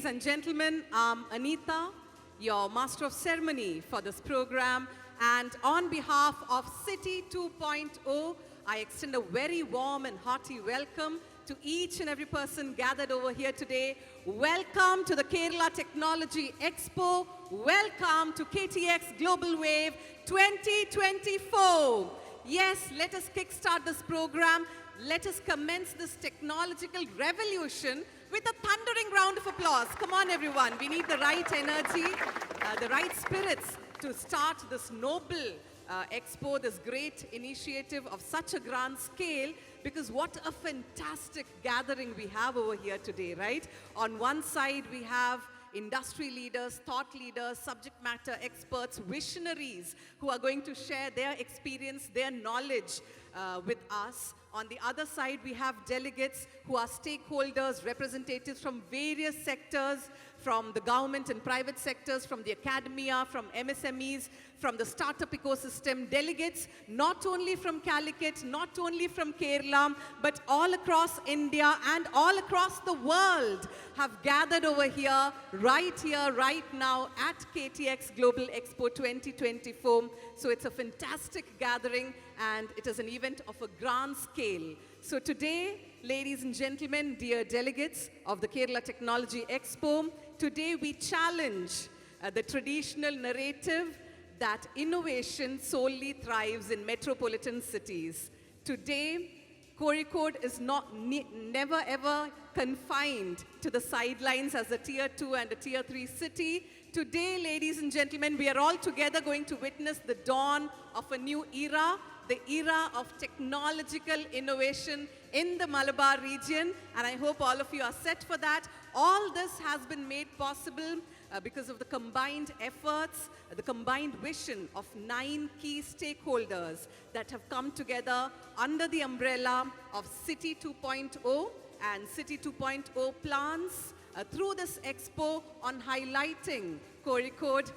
and gentlemen, I'm Anita, your Master of Ceremony for this program. And on behalf of CITI 2.0, I extend a very warm and hearty welcome to each and every person gathered over here today. Welcome to the Kerala Technology Expo. Welcome to KTX Global Wave 2024. Yes, let us kickstart this program. Let us commence this technological revolution with a thundering round of applause. Come on, everyone. We need the right energy, the right spirits to start this noble expo, this great initiative of such a grand scale, because what a fantastic gathering we have over here today, right? On one side, we have industry leaders, thought leaders, subject matter experts, visionaries who are going to share their experience, their knowledge with us. On the other side, we have delegates who are stakeholders, representatives from various sectors, from the government and private sectors, from the academia, from MSMEs, from the startup ecosystem, delegates not only from Calicut, not only from Kerala, but all across India and all across the world have gathered over here, right now at KTX Global Expo 2024. So it's a fantastic gathering and it is an event of a grand scale. So today, ladies and gentlemen, dear delegates of the Kerala Technology Expo, today we challenge the traditional narrative that innovation solely thrives in metropolitan cities. Today, Kozhikode is never ever confined to the sidelines as a tier 2 and a tier 3 city. Today, ladies and gentlemen, we are all together going to witness the dawn of a new era, the era of technological innovation in the Malabar region, and I hope all of you are set for that. All this has been made possible because of the combined efforts, the combined vision of 9 key stakeholders that have come together under the umbrella of CITI 2.0 and CITI 2.0 plans through this expo on highlighting Kozhikode,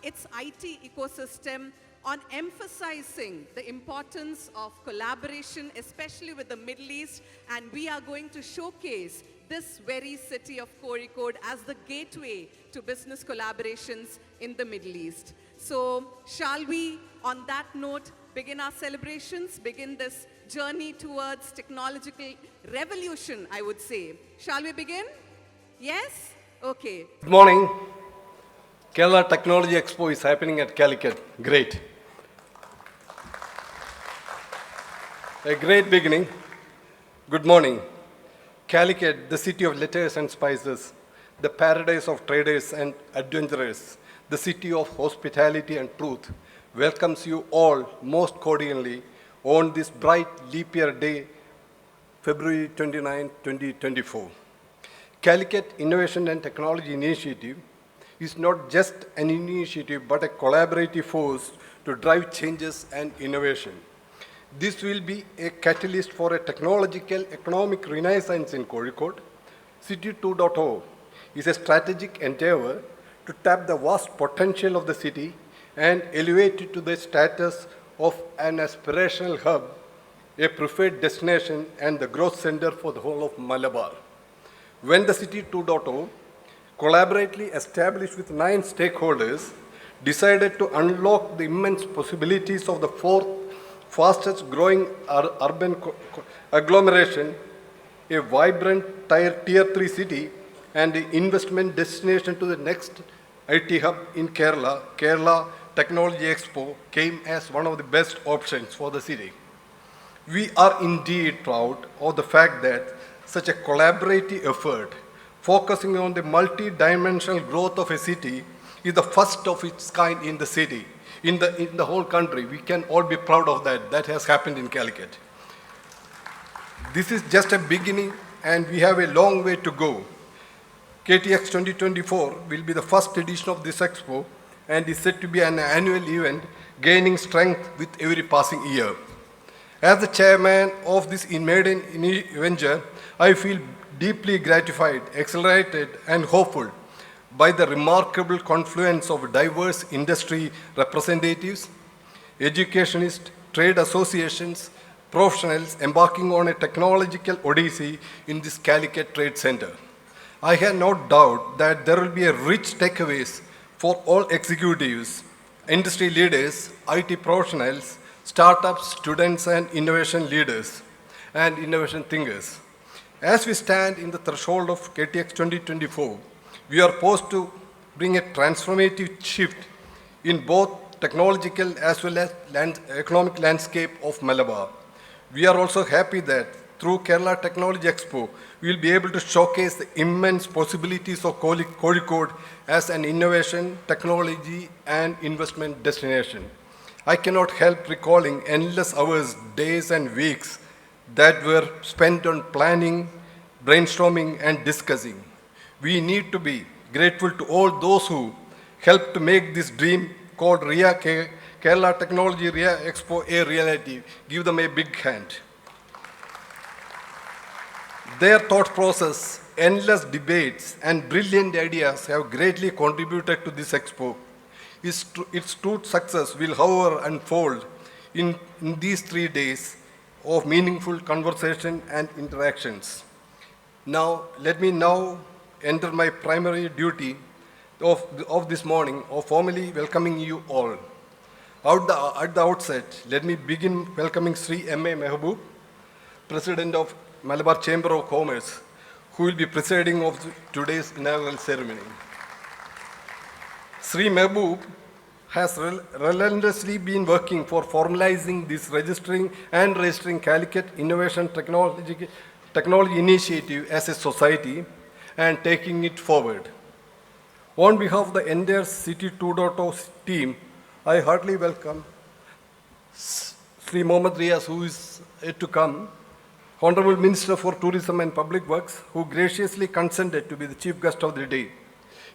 its IT ecosystem, on emphasizing the importance of collaboration, especially with the Middle East, and we are going to showcase this very city of Kozhikode as the gateway to business collaborations in the Middle East. So, shall we, on that note, begin our celebrations, begin this journey towards technological revolution, I would say. Shall we begin? Yes? Okay. Good morning. Kerala Technology Expo is happening at Calicut. Great. A great beginning. Good morning. Calicut, the city of letters and spices, the paradise of traders and adventurers, the city of hospitality and truth, welcomes you all most cordially on this bright leap year day, February 29, 2024. Calicut Innovation and Technology Initiative is not just an initiative but a collaborative force to drive changes and innovation. This will be a catalyst for a technological economic renaissance in Kozhikode. CITI 2.0 is a strategic endeavor to tap the vast potential of the city and elevate it to the status of an aspirational hub, a preferred destination and the growth center for the whole of Malabar. When the CITI 2.0, collaboratively established with 9 stakeholders, decided to unlock the immense possibilities of the 4th fastest growing urban agglomeration, a vibrant tier 3 city and an investment destination to the next IT hub in Kerala, Kerala Technology Expo came as one of the best options for the city. We are indeed proud of the fact that such a collaborative effort focusing on the multi-dimensional growth of a city is the first of its kind in the city. In the whole country, we can all be proud of that. That has happened in Calicut. This is just a beginning and we have a long way to go. KTX 2024 will be the first edition of this expo and is said to be an annual event gaining strength with every passing year. As the chairman of this maiden venture, I feel deeply gratified, exhilarated and hopeful by the remarkable confluence of diverse industry representatives, educationists, trade associations, professionals embarking on a technological odyssey in this Calicut Trade Center. I have no doubt that there will be a rich takeaways for all executives, industry leaders, IT professionals, startups, students, and innovation leaders and innovation thinkers. As we stand in the threshold of KTX 2024, we are poised to bring a transformative shift in both technological as well as economic landscape of Malabar. We are also happy that through Kerala Technology Expo, we will be able to showcase the immense possibilities of Kozhikode as an innovation, technology, and investment destination. I cannot help recalling endless hours, days, and weeks that were spent on planning, brainstorming, and discussing. We need to be grateful to all those who helped to make this dream called Kerala Technology Riyas Expo a reality. Give them a big hand. Their thought process, endless debates, and brilliant ideas have greatly contributed to this expo. Its true success will, however, unfold in these 3 days of meaningful conversation and interactions. Now, let me now enter my primary duty of this morning of formally welcoming you all. At the outset, let me begin welcoming Sri M.A. Mehaboob, President of Malabar Chamber of Commerce, who will be presiding of today's inaugural ceremony. Sri Mehaboob has relentlessly been working for formalizing this registering Calicut Innovation Technology Initiative as a society and taking it forward. On behalf of the entire City 2.0 team, I heartily welcome Sri Mohammed Riyas, who is yet to come, Honorable Minister for Tourism and Public Works, who graciously consented to be the chief guest of the day.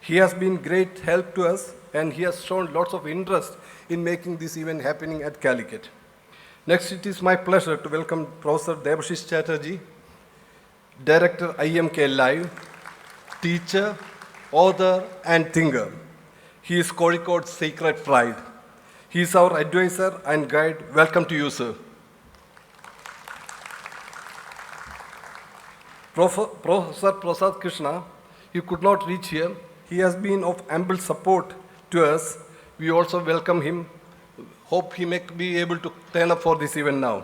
He has been great help to us, and he has shown lots of interest in making this event happening at Calicut. Next, it is my pleasure to welcome Professor Debashis Chatterjee, Director IMK Live, teacher, author, and thinker. He is Kozhikode's sacred pride. He is our advisor and guide. Welcome to you, sir. Professor Prasad Krishna, he could not reach here. He has been of ample support to us. We also welcome him. Hope he may be able to turn up for this event now.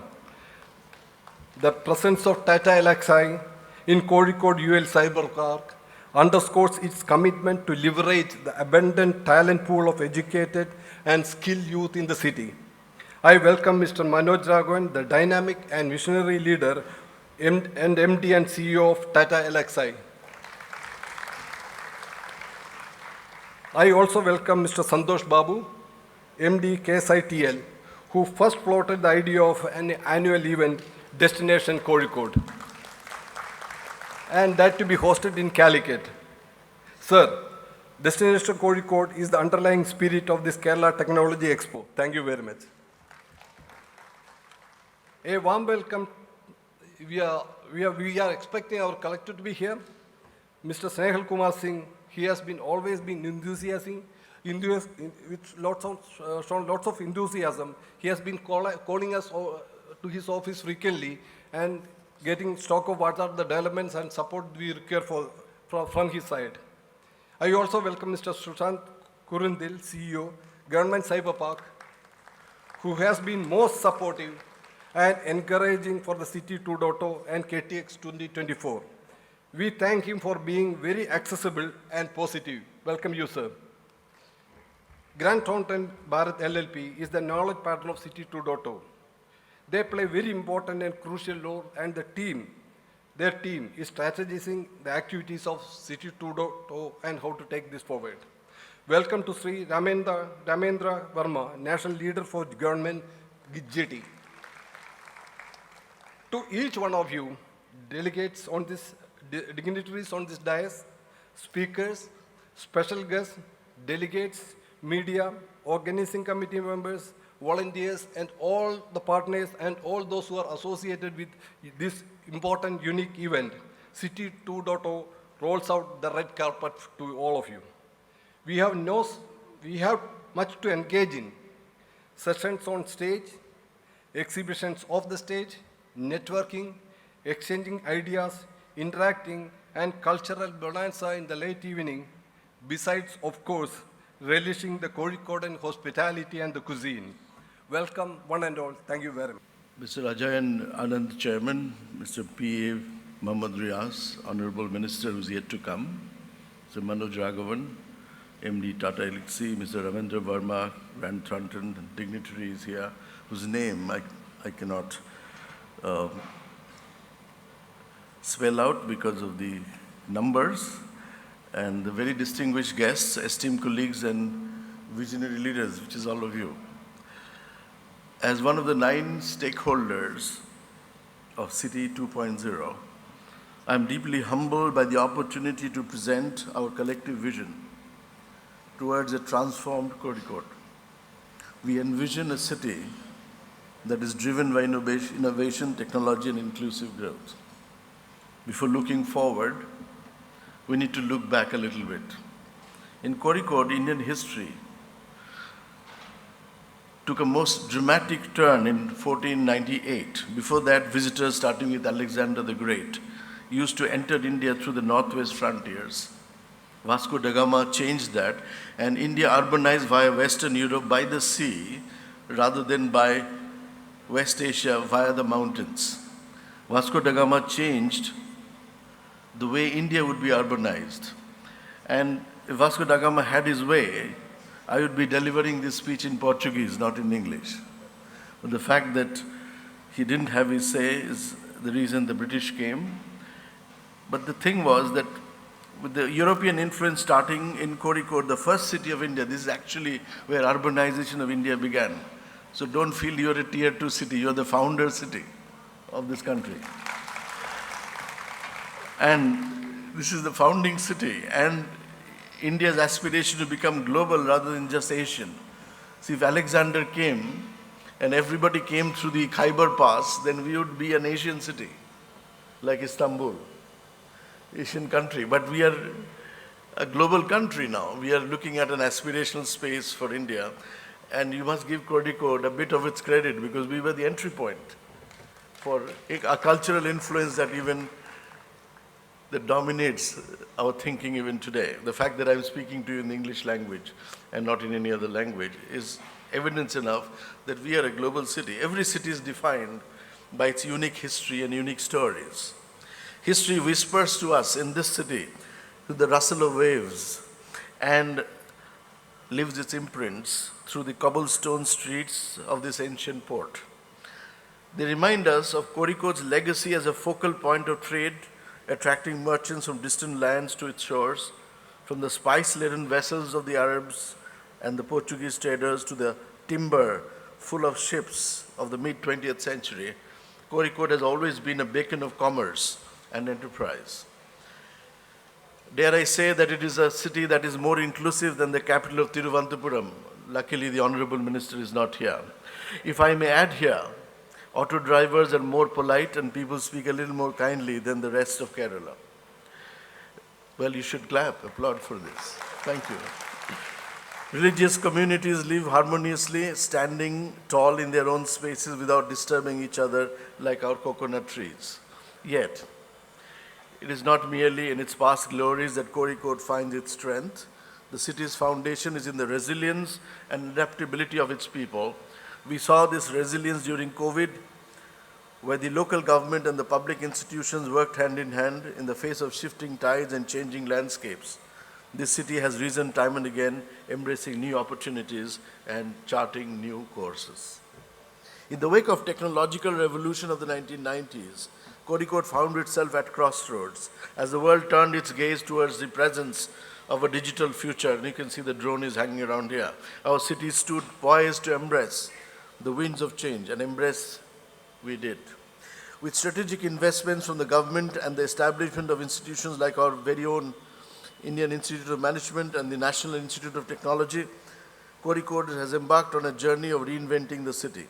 The presence of Tata LXI in Kozhikode UL Cyber Park underscores its commitment to leverage the abundant talent pool of educated and skilled youth in the city. I welcome Mr. Manoj Raghavan, the dynamic and visionary leader and MD and CEO of Tata LXI. I also welcome Mr. Santhosh Babu, MD KSITL, who first floated the idea of an annual event, Destination Kozhikode, and that to be hosted in Calicut. Sir, Destination Kozhikode is the underlying spirit of this Kerala Technology Expo. Thank you very much. A warm welcome. We are expecting our collector to be here. Mr. Snehal Kumar Singh, he has always been enthusiastic, shown lots of enthusiasm. He has been calling us to his office frequently and getting stock of what are the developments and support we require from his side. I also welcome Mr. Sushant Kurunthil, CEO, Government Cyber Park, who has been most supportive and encouraging for the City 2.0 and KTX 2024. We thank him for being very accessible and positive. Welcome you, sir. Grand Thornton Bharat LLP is the knowledge partner of City 2.0. They play very important and crucial role, and their team is strategizing the activities of City 2.0 and how to take this forward. Welcome to Sri Ramendra Verma, National Leader for Government GT. To each one of you, delegates on this, dignitaries on this dais, speakers, special guests, delegates, media, organizing committee members, volunteers, and all the partners and all those who are associated with this important, unique event, City 2.0 rolls out the red carpet to all of you. We have much to engage in. Sessions on stage, exhibitions off the stage, networking, exchanging ideas, interacting, and cultural bonanza in the late evening, besides, of course, relishing the Kozhikodan hospitality and the cuisine. Welcome, one and all. Thank you very much. Mr. Ajayan, Anat Chairman, Mr. P.A. Mohammed Riyas, Honorable Minister who's yet to come, Mr. Manoj Raghavan, MD Tata Elxsi, Mr. Ramendra Verma, Grand Thornton, dignitaries here, whose name I cannot spell out because of the numbers, and the very distinguished guests, esteemed colleagues and visionary leaders, which is all of you. As one of the 9 stakeholders of CITI 2.0, I'm deeply humbled by the opportunity to present our collective vision towards a transformed Kozhikode. We envision a city that is driven by innovation, technology, and inclusive growth. Before looking forward, we need to look back a little bit. In Kozhikode, Indian history took a most dramatic turn in 1498. Before that, visitors, starting with Alexander the Great, used to enter India through the northwest frontiers. Vasco da Gama changed that, and India urbanized via Western Europe by the sea rather than by West Asia via the mountains. Vasco da Gama changed the way India would be urbanized. And if Vasco da Gama had his way, I would be delivering this speech in Portuguese, not in English. But the fact that he didn't have his say is the reason the British came. But the thing was that with the European influence starting in Kozhikode, the first city of India, this is actually where urbanization of India began. So don't feel you're a tier 2 city, you're the founder city of this country. And this is the founding city, and India's aspiration to become global rather than just Asian. See, if Alexander came and everybody came through the Khyber Pass, then we would be an Asian city, like Istanbul, Asian country. But we are a global country now. We are looking at an aspirational space for India, and you must give Kozhikode a bit of its credit because we were the entry point for a cultural influence that dominates our thinking even today. The fact that I'm speaking to you in the English language and not in any other language is evidence enough that we are a global city. Every city is defined by its unique history and unique stories. History whispers to us in this city through the rustle of waves and leaves its imprints through the cobblestone streets of this ancient port. They remind us of Kozhikode's legacy as a focal point of trade, attracting merchants from distant lands to its shores, from the spice-laden vessels of the Arabs and the Portuguese traders to the timber full of ships of the mid-20th century. Kozhikode has always been a beacon of commerce and enterprise. Dare I say that it is a city that is more inclusive than the capital of Thiruvananthapuram. Luckily, the Honorable Minister is not here. If I may add here, auto drivers are more polite and people speak a little more kindly than the rest of Kerala. Well, you should clap, applaud for this. Thank you. Religious communities live harmoniously, standing tall in their own spaces without disturbing each other like our coconut trees. Yet, it is not merely in its past glories that Kozhikode finds its strength. The city's foundation is in the resilience and adaptability of its people. We saw this resilience during COVID, where the local government and the public institutions worked hand in hand in the face of shifting tides and changing landscapes. This city has risen time and again, embracing new opportunities and charting new courses. In the wake of technological revolution of the 1990s, Kozhikode found itself at crossroads as the world turned its gaze towards the presence of a digital future. And you can see the drone is hanging around here. Our city stood poised to embrace the winds of change, and embrace we did. With strategic investments from the government and the establishment of institutions like our very own Indian Institute of Management and the National Institute of Technology, Kozhikode has embarked on a journey of reinventing the city.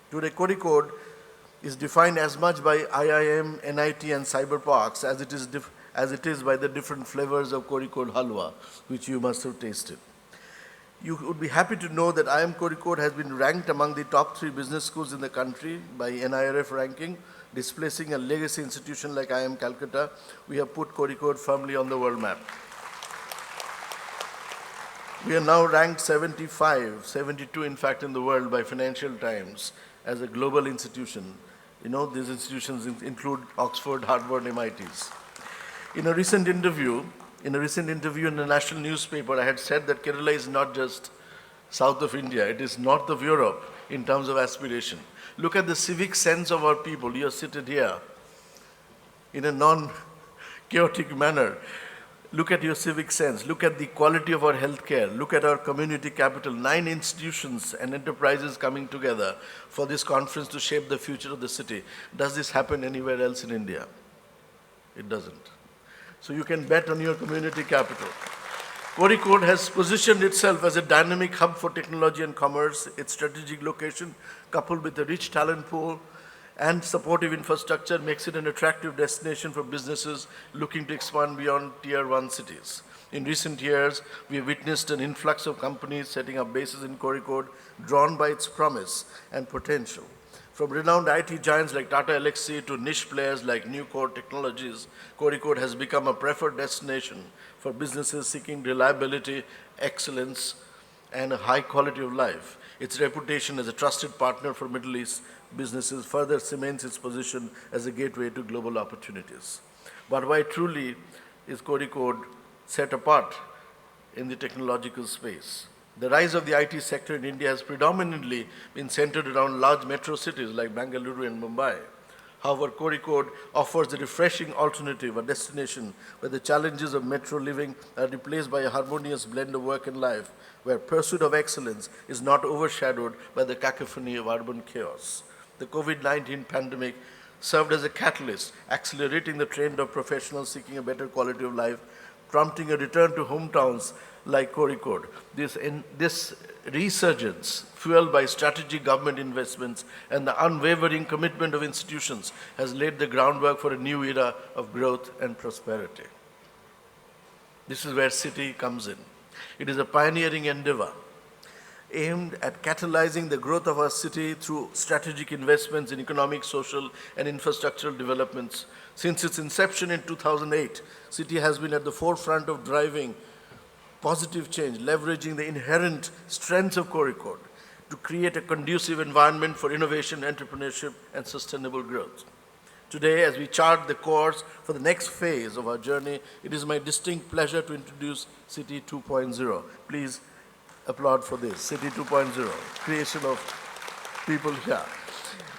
Today, Kozhikode is defined as much by IIM, NIT, and cyber parks as it is by the different flavors of Kozhikode halwa, which you must have tasted. You would be happy to know that IIM Kozhikode has been ranked among the top 3 business schools in the country by NIRF ranking Displacing a legacy institution like IIM Calcutta, we have put Kozhikode firmly on the world map. We are now ranked 75, 72 in fact in the world by Financial Times as a global institution. You know, these institutions include Oxford, Harvard, MITs. In a recent interview in a national newspaper, I had said that Kerala is not just south of India, it is north of Europe in terms of aspiration. Look at the civic sense of our people. You are seated here in a non-chaotic manner. Look at your civic sense. Look at the quality of our healthcare. Look at our community capital. 9 institutions and enterprises coming together for this conference to shape the future of the city. Does this happen anywhere else in India? It doesn't. So you can bet on your community capital. Kozhikode has positioned itself as a dynamic hub for technology and commerce. Its strategic location, coupled with a rich talent pool and supportive infrastructure, makes it an attractive destination for businesses looking to expand beyond Tier 1 cities. In recent years, we have witnessed an influx of companies setting up bases in Kozhikode, drawn by its promise and potential. From renowned IT giants like Tata Elxsi to niche players like New Core Technologies, Kozhikode has become a preferred destination for businesses seeking reliability, excellence, and a high quality of life. Its reputation as a trusted partner for Middle East businesses further cements its position as a gateway to global opportunities. But why truly is Kozhikode set apart in the technological space? The rise of the IT sector in India has predominantly been centered around large metro cities like Bengaluru and Mumbai. However, Kozhikode offers a refreshing alternative, a destination where the challenges of metro living are replaced by a harmonious blend of work and life, where pursuit of excellence is not overshadowed by the cacophony of urban chaos. The COVID-19 pandemic served as a catalyst, accelerating the trend of professionals seeking a better quality of life, prompting a return to hometowns like Kozhikode. This resurgence, fueled by strategic government investments and the unwavering commitment of institutions, has laid the groundwork for a new era of growth and prosperity. This is where CITI comes in. It is a pioneering endeavor aimed at catalyzing the growth of our city through strategic investments in economic, social, and infrastructural developments. Since its inception in 2008, CITI has been at the forefront of driving positive change, leveraging the inherent strengths of Kozhikode to create a conducive environment for innovation, entrepreneurship, and sustainable growth. Today, as we chart the course for the next phase of our journey, it is my distinct pleasure to introduce CITI 2.0. Please applaud for this, CITI 2.0, creation of people here.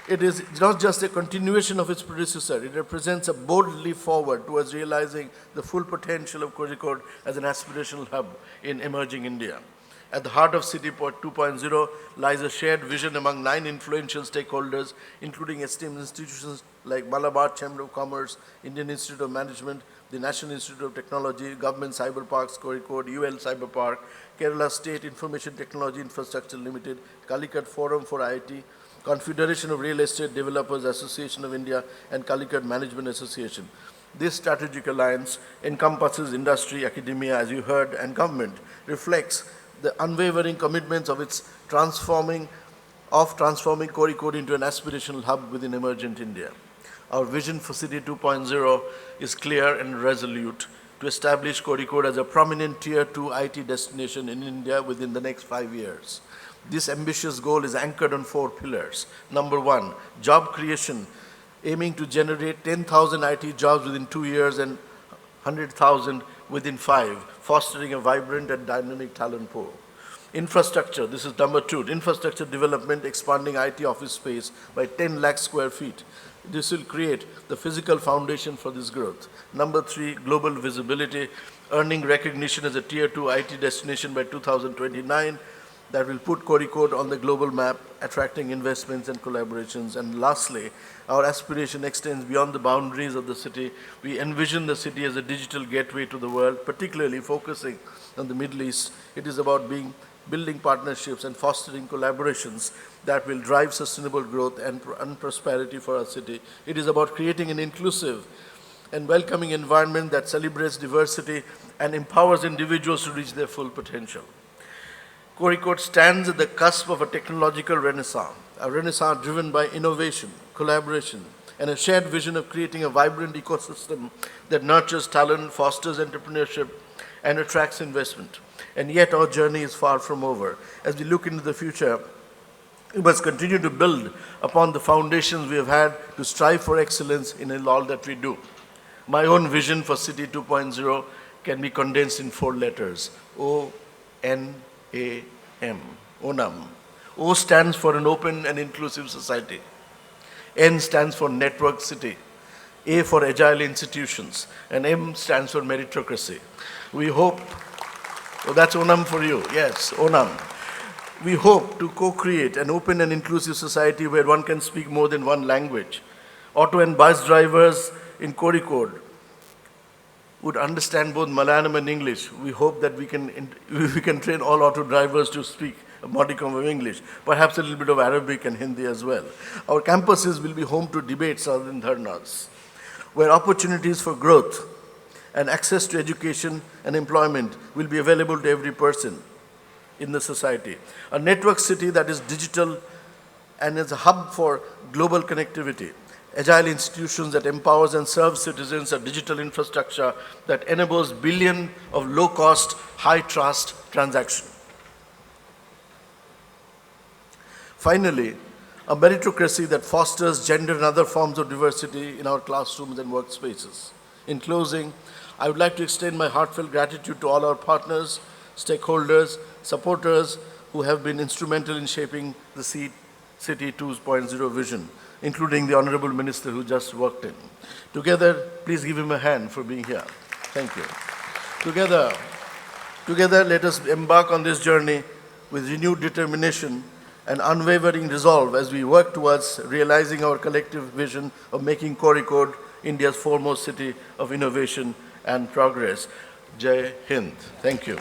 It is not just a continuation of its predecessor, it represents a bold leap forward towards realizing the full potential of Kozhikode as an aspirational hub in emerging India. At the heart of CITI 2.0 lies a shared vision among 9 influential stakeholders, including esteemed institutions like Malabar Chamber of Commerce, Indian Institute of Management, the National Institute of Technology, Government Cyber Parks, Kozhikode, UL Cyber Park, Kerala State Information Technology Infrastructure Limited, Calicut Forum for IIT, Confederation of Real Estate Developers Association of India, and Calicut Management Association. This strategic alliance encompasses industry, academia, as you heard, and government, reflects the unwavering commitments of transforming Kozhikode into an aspirational hub within emergent India. Our vision for CITI 2.0 is clear and resolute: to establish Kozhikode as a prominent Tier 2 IT destination in India within the next 5 years. This ambitious goal is anchored on 4 pillars. Number 1, job creation, aiming to generate 10,000 IT jobs within 2 years and 100,000 within 5, fostering a vibrant and dynamic talent pool. Infrastructure, this is number 2, infrastructure development, expanding IT office space by 10 lakh square feet. This will create the physical foundation for this growth. Number 3, global visibility, earning recognition as a Tier 2 IT destination by 2029. That will put Kozhikode on the global map, attracting investments and collaborations. And lastly, our aspiration extends beyond the boundaries of the city. We envision the city as a digital gateway to the world, particularly focusing on the Middle East. It is about building partnerships and fostering collaborations that will drive sustainable growth and prosperity for our city. It is about creating an inclusive and welcoming environment that celebrates diversity and empowers individuals to reach their full potential. Kozhikode stands at the cusp of a technological renaissance, a renaissance driven by innovation, collaboration, and a shared vision of creating a vibrant ecosystem that nurtures talent, fosters entrepreneurship, and attracts investment. And yet our journey is far from over. As we look into the future, we must continue to build upon the foundations we have had to strive for excellence in all that we do. My own vision for City 2.0 can be condensed in 4 letters: O-N-A-M, ONAM. O stands for an open and inclusive society. N stands for network city. A for agile institutions. And M stands for meritocracy. We hope, oh, that's Onam for you. Yes, Onam. We hope to co-create an open and inclusive society where one can speak more than one language. Auto and bus drivers in Kozhikode would understand both Malayalam and English. We hope that we can train all auto drivers to speak a modicum of English, perhaps a little bit of Arabic and Hindi as well. Our campuses will be home to debates other than dharnas, where opportunities for growth and access to education and employment will be available to every person in the society. A network city that is digital and is a hub for global connectivity. Agile institutions that empowers and serves citizens, a digital infrastructure that enables billions of low-cost, high-trust transactions. Finally, a meritocracy that fosters gender and other forms of diversity in our classrooms and workspaces. In closing, I would like to extend my heartfelt gratitude to all our partners, stakeholders, supporters who have been instrumental in shaping the City 2.0 vision, including the Honorable Minister who just walked in. Together, please give him a hand for being here. Thank you. Together, let us embark on this journey with renewed determination and unwavering resolve as we work towards realizing our collective vision of making Kozhikode India's foremost city of innovation and progress. Jai Hind. Thank you.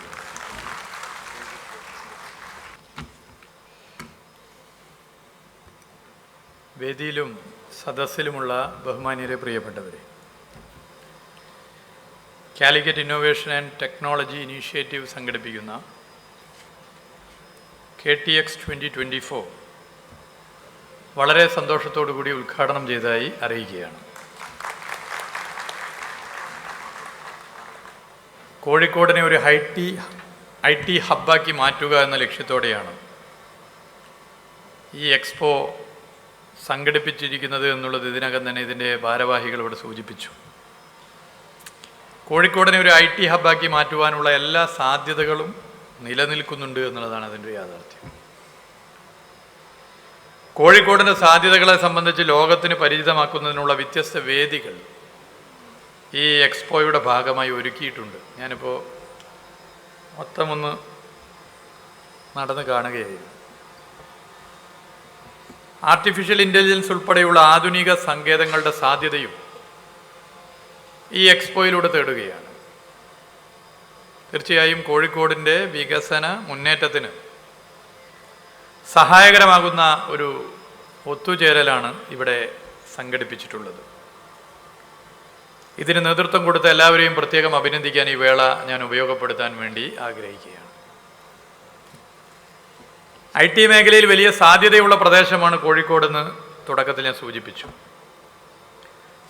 വേദിയിലും സദസ്സിലുമുള്ള ബഹുമാന്യരെ പ്രിയപ്പെട്ടവരെ, Calicut innovation and technology initiative സംഘടിപ്പിക്കുന്ന KTX 2024 വളരെ സന്തോഷത്തോടു കൂടി ഉദ്ഘാടനം ചെയ്തതായി അറിയിക്കുകയാണ്. കോഴിക്കോടിനെ ഒരു IT ഹബ്ബാക്കി മാറ്റുക എന്ന ലക്ഷ്യത്തോടെയാണ് ഈ എക്സ്പോ സംഘടിപ്പിച്ചിരിക്കുന്നത് എന്നുള്ളത് ഇതിനകം തന്നെ ഇതിൻ്റെ ഭാരവാഹികൾ ഇവിടെ സൂചിപ്പിച്ചു. കോഴിക്കോടിനെ ഒരു IT ഹബ്ബാക്കി മാറ്റുവാനുള്ള എല്ലാ സാധ്യതകളും നിലനിൽക്കുന്നുണ്ട് എന്നുള്ളതാണ് അതിൻ്റെ യാഥാർത്ഥ്യം. കോഴിക്കോടിൻ്റെ സാധ്യതകളെ സംബന്ധിച്ച് ലോകത്തിന് പരിചിതമാക്കുന്നതിനുള്ള വ്യത്യസ്ത വേദികൾ ഈ എക്സ്പോയുടെ ഭാഗമായി ഒരുക്കിയിട്ടുണ്ട്. ഞാനിപ്പോൾ മൊത്തമൊന്ന് നടന്ന് കാണുകയായിരുന്നു. ആർട്ടിഫിഷ്യൽ ഇൻ്റലിജൻസ് ഉൾപ്പെടെയുള്ള ആധുനിക സങ്കേതങ്ങളുടെ സാധ്യതയും ഈ എക്സ്പോയിലൂടെ തേടുകയാണ്. തീർച്ചയായും കോഴിക്കോടിൻ്റെ വികസന മുന്നേറ്റത്തിന് സഹായകരമാകുന്ന ഒരു ഒത്തുചേരലാണ് ഇവിടെ സംഘടിപ്പിച്ചിട്ടുള്ളത്. ഇതിന് നേതൃത്വം കൊടുത്ത എല്ലാവരെയും പ്രത്യേകം അഭിനന്ദിക്കാൻ ഈ വേള ഞാൻ ഉപയോഗപ്പെടുത്താൻ വേണ്ടി ആഗ്രഹിക്കുകയാണ്. IT മേഖലയിൽ വലിയ സാധ്യതയുള്ള പ്രദേശമാണ് കോഴിക്കോടെന്ന് തുടക്കത്തിൽ ഞാൻ സൂചിപ്പിച്ചു.